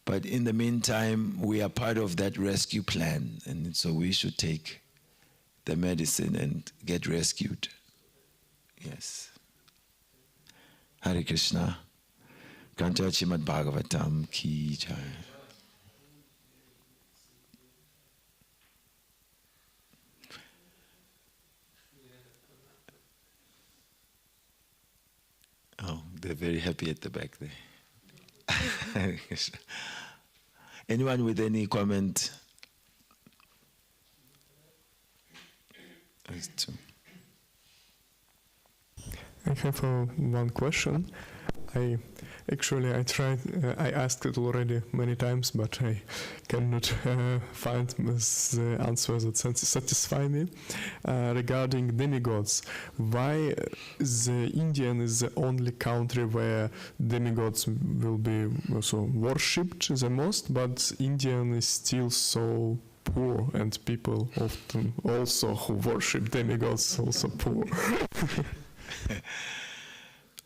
but in the meantime, we are part of that rescue plan, and so we should take the medicine and get rescued. Yes. Hare Krishna. Granta Srimad-Bhagavatam ki jai. Oh, they're very happy at the back there. Anyone with any comment? I have one question. I tried. I asked it already many times, but I cannot find the answer that satisfy me regarding demigods. Why the Indian is the only country where demigods will be also worshipped the most, but Indian is still so poor, and people often also who worship demigods also poor.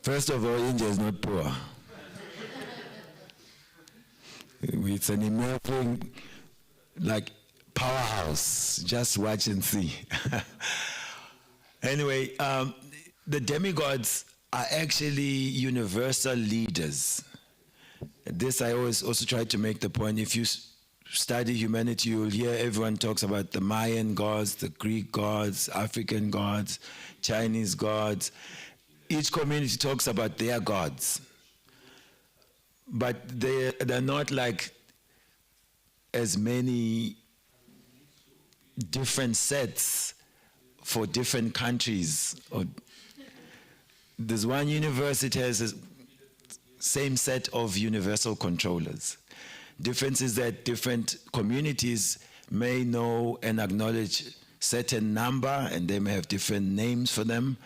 First of all, India is not poor. It's an emerging, like, powerhouse. Just watch and see. Anyway, the demigods are actually universal leaders. This I always also try to make the point. If you study humanity, you'll hear everyone talks about the Mayan gods, the Greek gods, African gods, Chinese gods. Each community talks about their gods. But they're not like as many different sets for different countries. Or there's one universe, it has the same set of universal controllers. Difference is that different communities may know and acknowledge certain number, and they may have different names for them,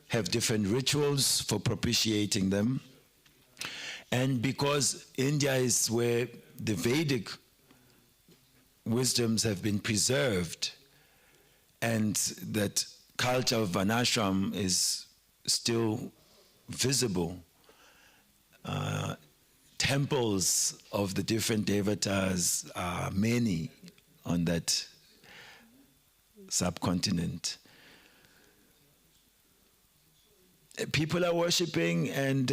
have different rituals for propitiating them. And because India is where the Vedic wisdoms have been preserved, and that culture of Varnashram is still visible, temples of the different devatas are many on that subcontinent. People are worshipping, and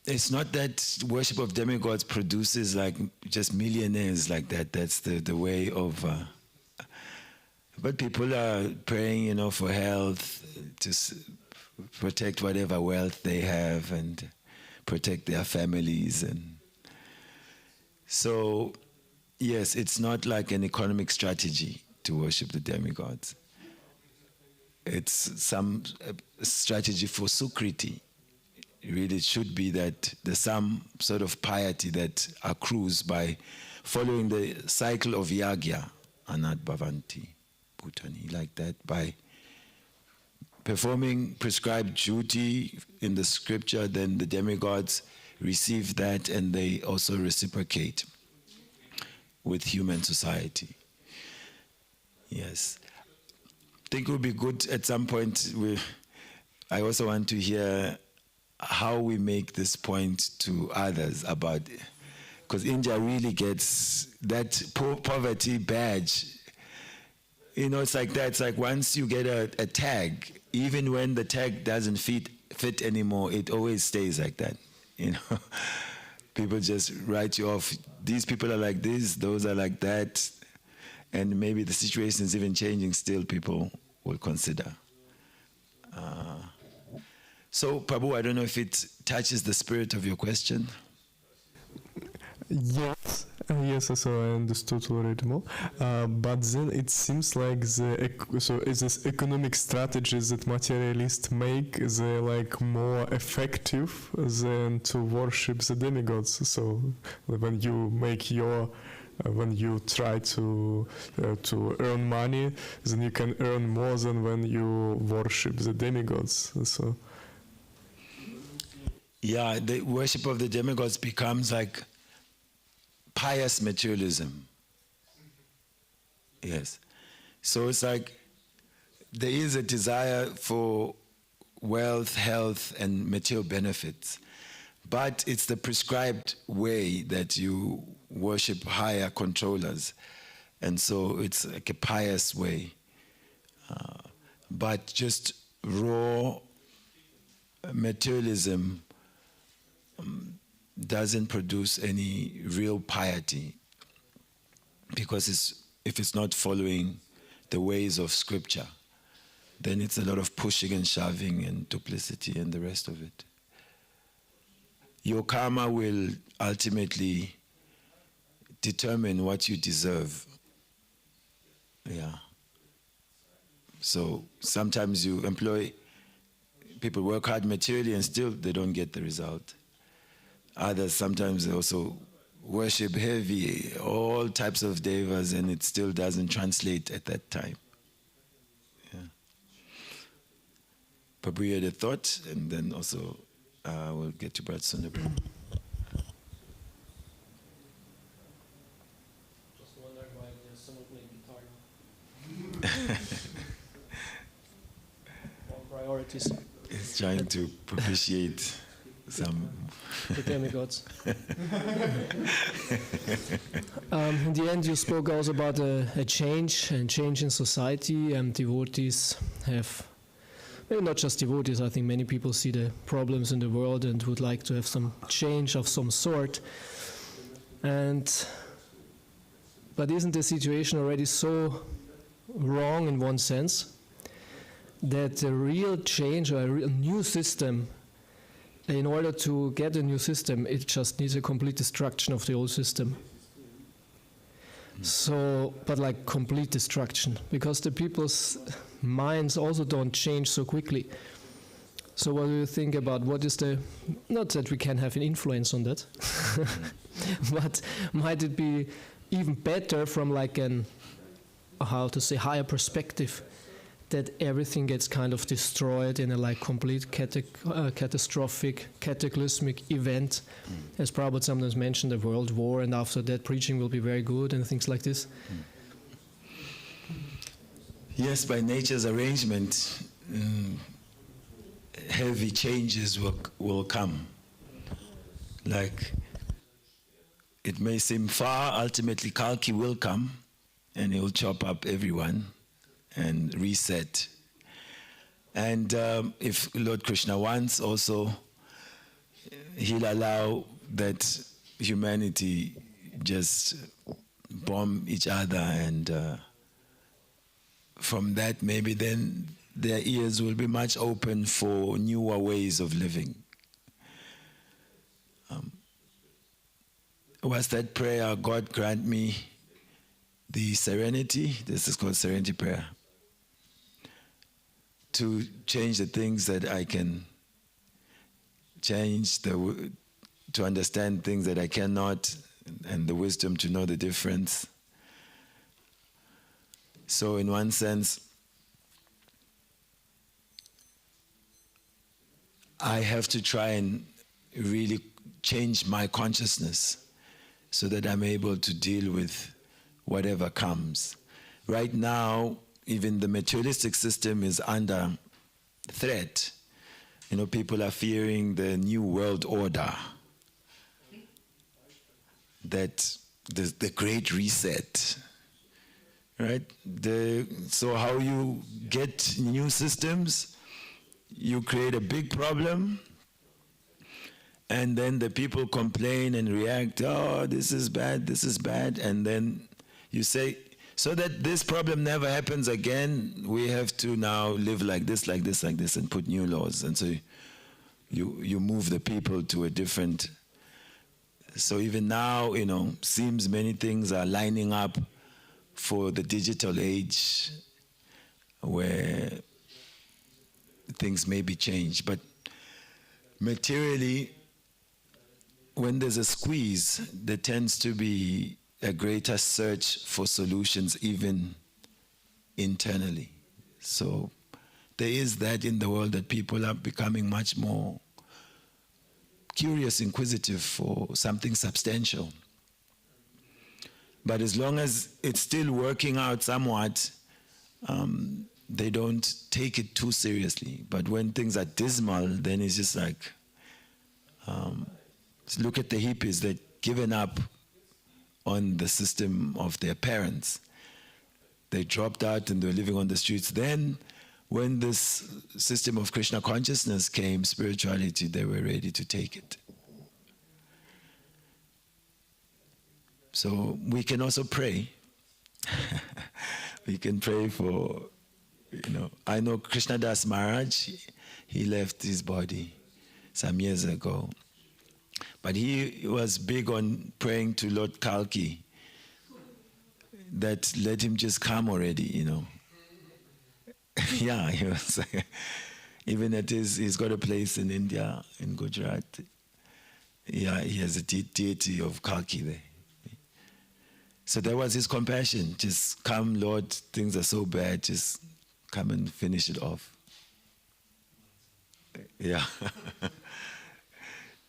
it's not that worship of demigods produces like just millionaires like that. That's the way of. But people are praying, you know, for health, to protect whatever wealth they have and protect their families, and so yes, it's not like an economic strategy to worship the demigods. It's some strategy for sukriti. Really, it should be that there's some sort of piety that accrues by following the cycle of yagya, anat bhavanti bhutani, like that, by performing prescribed duty in the scripture. Then the demigods receive that, and they also reciprocate with human society. Yes. I think it would be good at some point. I also want to hear how we make this point to others about, because India really gets that poverty badge. You know, it's like that. It's like once you get a tag, even when the tag doesn't fit anymore, it always stays like that. You know, people just write you off. These people are like this, those are like that. And maybe the situation is even changing still, people will consider. So, Prabhu, I don't know if it touches the spirit of your question. Yes, so I understood already more. But then it seems like is this economic strategies that materialists make, they're like more effective than to worship the demigods. So when you make your when you try to earn money, then you can earn more than when you worship the demigods. So. Yeah, the worship of the demigods becomes like pious materialism. Yes. So it's like there is a desire for wealth, health, and material benefits. But it's the prescribed way that you worship higher controllers. And so it's like a pious way. But just raw materialism doesn't produce any real piety, because if it's not following the ways of scripture, then it's a lot of pushing and shoving and duplicity and the rest of it. Your karma will ultimately determine what you deserve. Yeah. So sometimes you employ, people work hard materially and still they don't get the result. Others sometimes they also worship heavy, all types of devas, and it still doesn't translate at that time. Yeah. Prabhu, you had a thought, and then also we'll get to Brad Sundaram. Just wondering why someone playing guitar now. All priorities. It's trying to propitiate some the demigods. In the end, you spoke also about a change in society, and devotees have, maybe not just devotees, I think many people see the problems in the world and would like to have some change of some sort. But isn't the situation already so wrong in one sense that a real change or a real new system, in order to get a new system, it just needs a complete destruction of the old system. So, but like complete destruction, because the people's minds also don't change so quickly. So what do you think about what is the, not that we can have an influence on that, but might it be even better from like an, how to say, higher perspective, that everything gets kind of destroyed in a like complete catastrophic, cataclysmic event, as Prabhupada sometimes mentioned, a world war, and after that preaching will be very good and things like this? Yes, by nature's arrangement, heavy changes will come. Like, it may seem far, ultimately Kalki will come, and he will chop up everyone and reset. And if Lord Krishna wants also, he'll allow that humanity just bomb each other, and from that maybe then their ears will be much open for newer ways of living. What's that prayer? God grant me the serenity, this is called serenity prayer, to change the things that I can change, to understand things that I cannot, and the wisdom to know the difference. So in one sense, I have to try and really change my consciousness so that I'm able to deal with whatever comes. Right now, even the materialistic system is under threat. You know, people are fearing the new world order, that the great reset, right? So how you get new systems, you create a big problem, and then the people complain and react, oh, this is bad, and then you say, so that this problem never happens again, we have to now live like this, and put new laws. And so you move the people to a different... So even now, you know, seems many things are lining up for the digital age where things may be changed. But materially, when there's a squeeze, there tends to be a greater search for solutions even internally. So there is that in the world, that people are becoming much more curious, inquisitive for something substantial. But as long as it's still working out somewhat, they don't take it too seriously. But when things are dismal, then it's just like, look at the hippies, they've given up on the system of their parents. They dropped out and they were living on the streets. Then, when this system of Krishna consciousness came, spirituality, they were ready to take it. So we can also pray. We can pray for, I know Krishna Das Maharaj, he left his body some years ago. But he was big on praying to Lord Kalki that let him just come already, Yeah, he was even he's got a place in India, in Gujarat. Yeah, he has a deity of Kalki there. So that was his compassion. Just come, Lord, things are so bad, just come and finish it off. Yeah.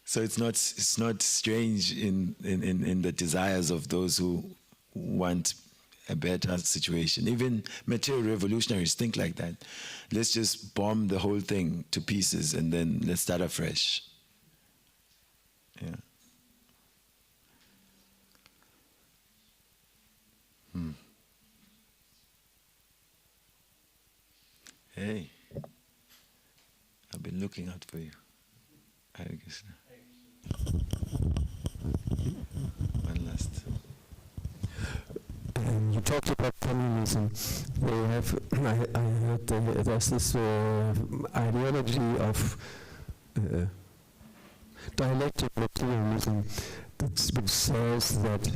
So it's not strange in the desires of those who want a better situation. Even material revolutionaries think like that. Let's just bomb the whole thing to pieces and then let's start afresh. Yeah. Hey, I've been looking out for you. Hare Krishna. One last. You talked about communism. They have, I heard there's this ideology of dialectic materialism which says that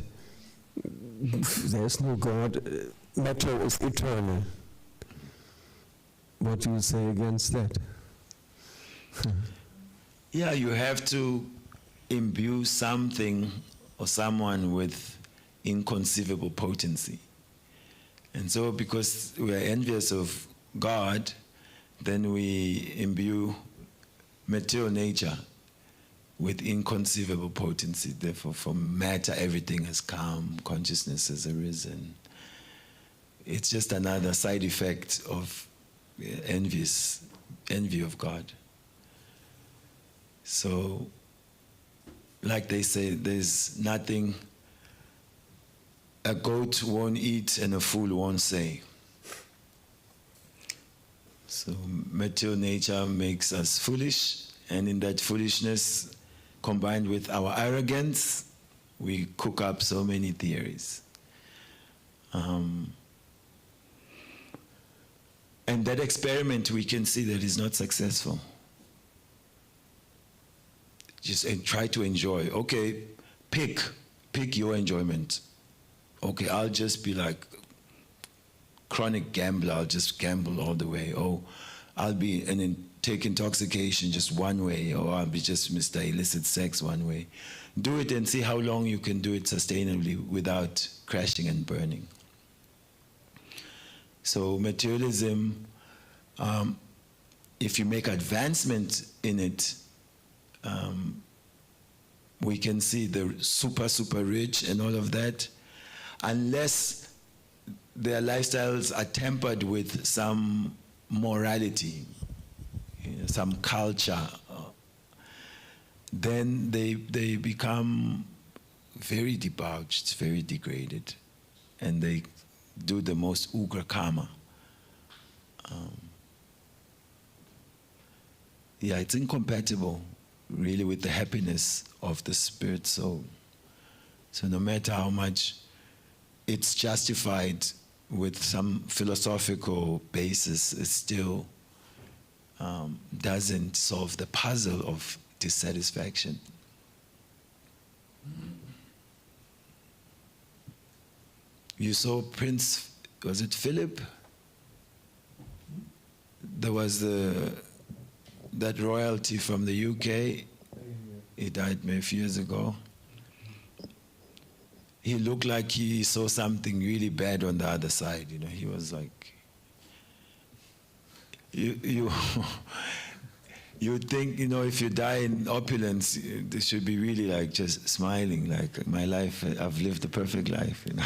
there's no God, matter is eternal. What do you say against that? Yeah, you have to imbue something or someone with inconceivable potency. And so because we are envious of God, then we imbue material nature with inconceivable potency. Therefore, from matter, everything has come, consciousness has arisen. It's just another side effect of envy of God. So, like they say, there's nothing a goat won't eat and a fool won't say. So material nature makes us foolish, and in that foolishness, combined with our arrogance, we cook up so many theories. And that experiment, we can see that is not successful. Just try to enjoy. Okay, pick your enjoyment. Okay, I'll just be like chronic gambler. I'll just gamble all the way. Oh, I'll be and then take intoxication just one way. Or I'll be just Mr. Illicit sex one way. Do it and see how long you can do it sustainably without crashing and burning. So materialism, if you make advancement in it, we can see the super rich and all of that, unless their lifestyles are tempered with some morality, some culture, then they become very debauched, very degraded, and they do the most ugra karma. It's incompatible really with the happiness of the spirit soul. So no matter how much it's justified with some philosophical basis, it still doesn't solve the puzzle of dissatisfaction. You saw Prince, was it Philip? There was that royalty from the UK. He died maybe a few years ago. he looked like he saw something really bad on the other side. You know, he was like, you would think, you know, if you die in opulence, this should be really like just smiling, like my life, I've lived a perfect life, you know.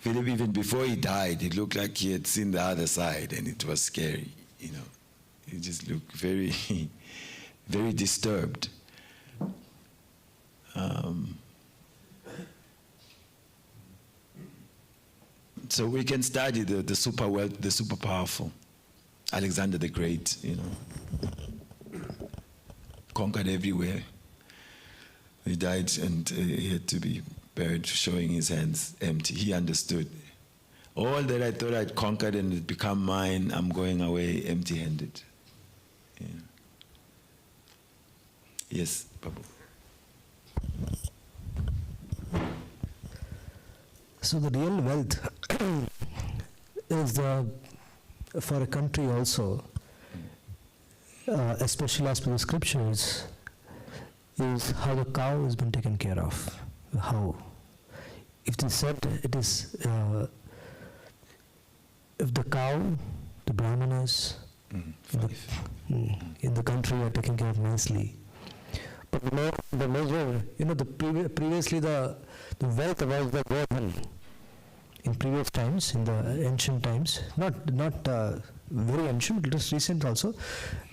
Philip, even before he died, it looked like he had seen the other side, and it was scary, you know. He just looked very, very disturbed. So we can study the super wealth, the super powerful. Alexander the Great, you know, conquered everywhere. He died and he had to be buried, showing his hands empty. He understood. All that I thought I'd conquered and it become mine, I'm going away empty-handed. Yeah. Yes, Babu. So the real wealth is for a country also, especially as per the scriptures, is how the cow has been taken care of. How? If they said it is, if the cow, the brahmanas, in the country are taken care of nicely. But the measure, you know, previously the wealth was the Godhan. In previous times, in the ancient times, not very ancient, it is recent also,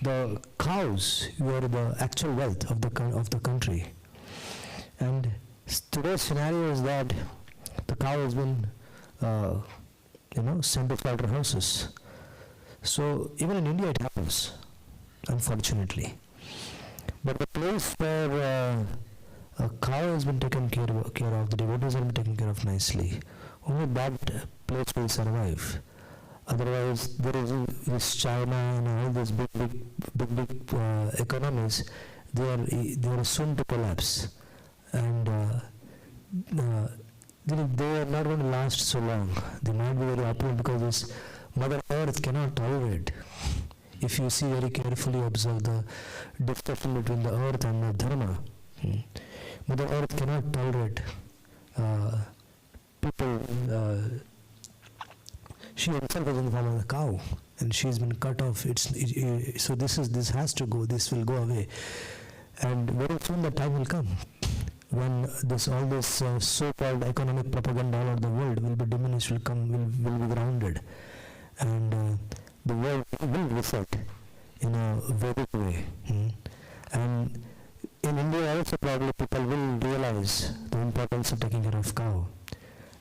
the cows were the actual wealth of the country. And today's scenario is that the cow has been, sent to slaughterhouses. So even in India it happens, unfortunately. But the place where a cow has been taken care of, the devotees have been taken care of nicely, only that place will survive. Otherwise, there is this China and all these big economies. They are soon to collapse, and they are not going to last so long. They might be very opulent because this Mother Earth cannot tolerate. If you see very carefully, observe the distinction between the earth and the dharma. Mother Earth cannot tolerate people. She herself is in the form of a cow, and she's been cut off. So this has to go. This will go away, and very soon the time will come when all this so-called economic propaganda all over the world will be diminished, will be grounded, and the world will reset in a Vedic way. And in India also probably people will realize the importance of taking care of cow.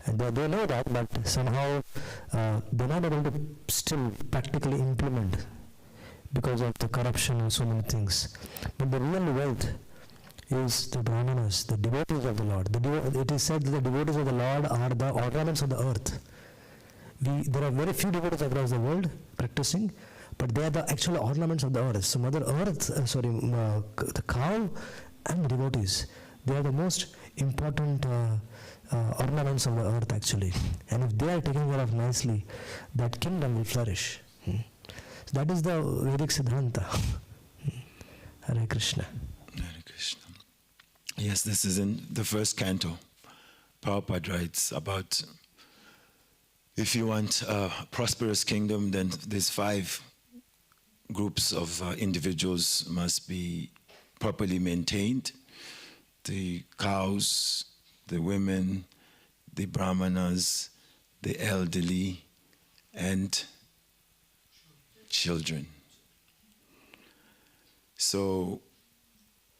And they know that, but somehow they're not able to still practically implement because of the corruption and so many things. But the real wealth is the brahmanas, the devotees of the Lord. It is said that the devotees of the Lord are the ornaments of the earth. There are very few devotees across the world practicing, but they are the actual ornaments of the earth. So Mother Earth, the cow and the devotees, they are the most important ornaments of the earth actually. And if they are taken care of nicely, that kingdom will flourish. So that is the Vedic Siddhanta. Hare Krishna. Hare Krishna. Yes, this is in the first canto. Prabhupada writes about if you want a prosperous kingdom, then these 5 groups of individuals must be properly maintained. The cows, the women, the brahmanas, the elderly, and children. So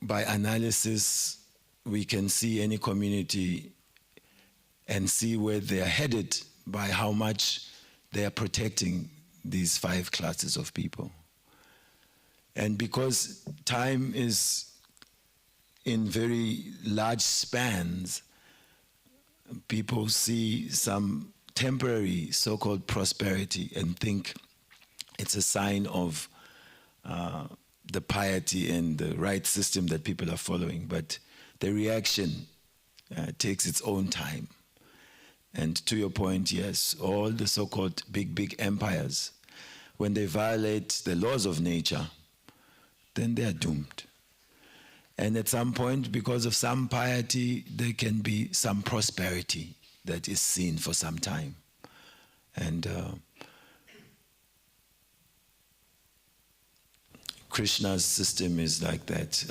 by analysis, we can see any community and see where they are headed by how much they are protecting these 5 classes of people. And because time is in very large spans, people see some temporary so-called prosperity and think it's a sign of the piety and the right system that people are following. But the reaction takes its own time. And to your point, yes, all the so-called big empires, when they violate the laws of nature, then they are doomed. And at some point, because of some piety, there can be some prosperity that is seen for some time. And Krishna's system is like that.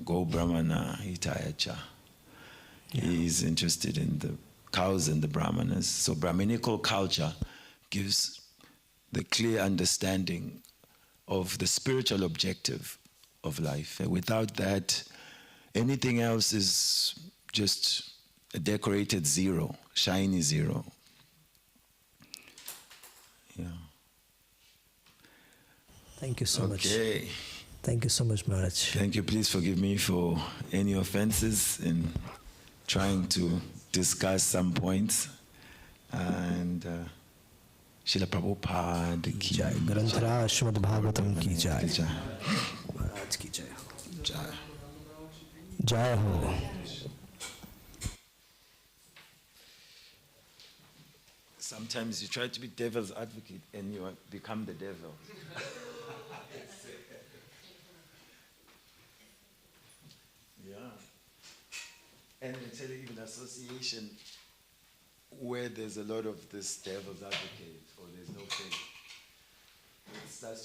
Go Brahmana Hitayacha. He is interested in the cows and the Brahmanas. So Brahminical culture gives the clear understanding of the spiritual objective of life. And without that, anything else is just a decorated zero, shiny zero. Yeah. Thank you so much. Okay. Thank you so much, Maharaj. Thank you. Please forgive me for any offenses in trying to discuss some points. And Srila Prabhupada ki Jai. Granthara Srimad-Bhagavatam ki jai. Jai. Maharaj ki jai. Jai. Jai ho. Sometimes you try to be devil's advocate and you become the devil. Yeah. And I tell you, even association where there's a lot of this devil's advocate or there's no faith, it starts to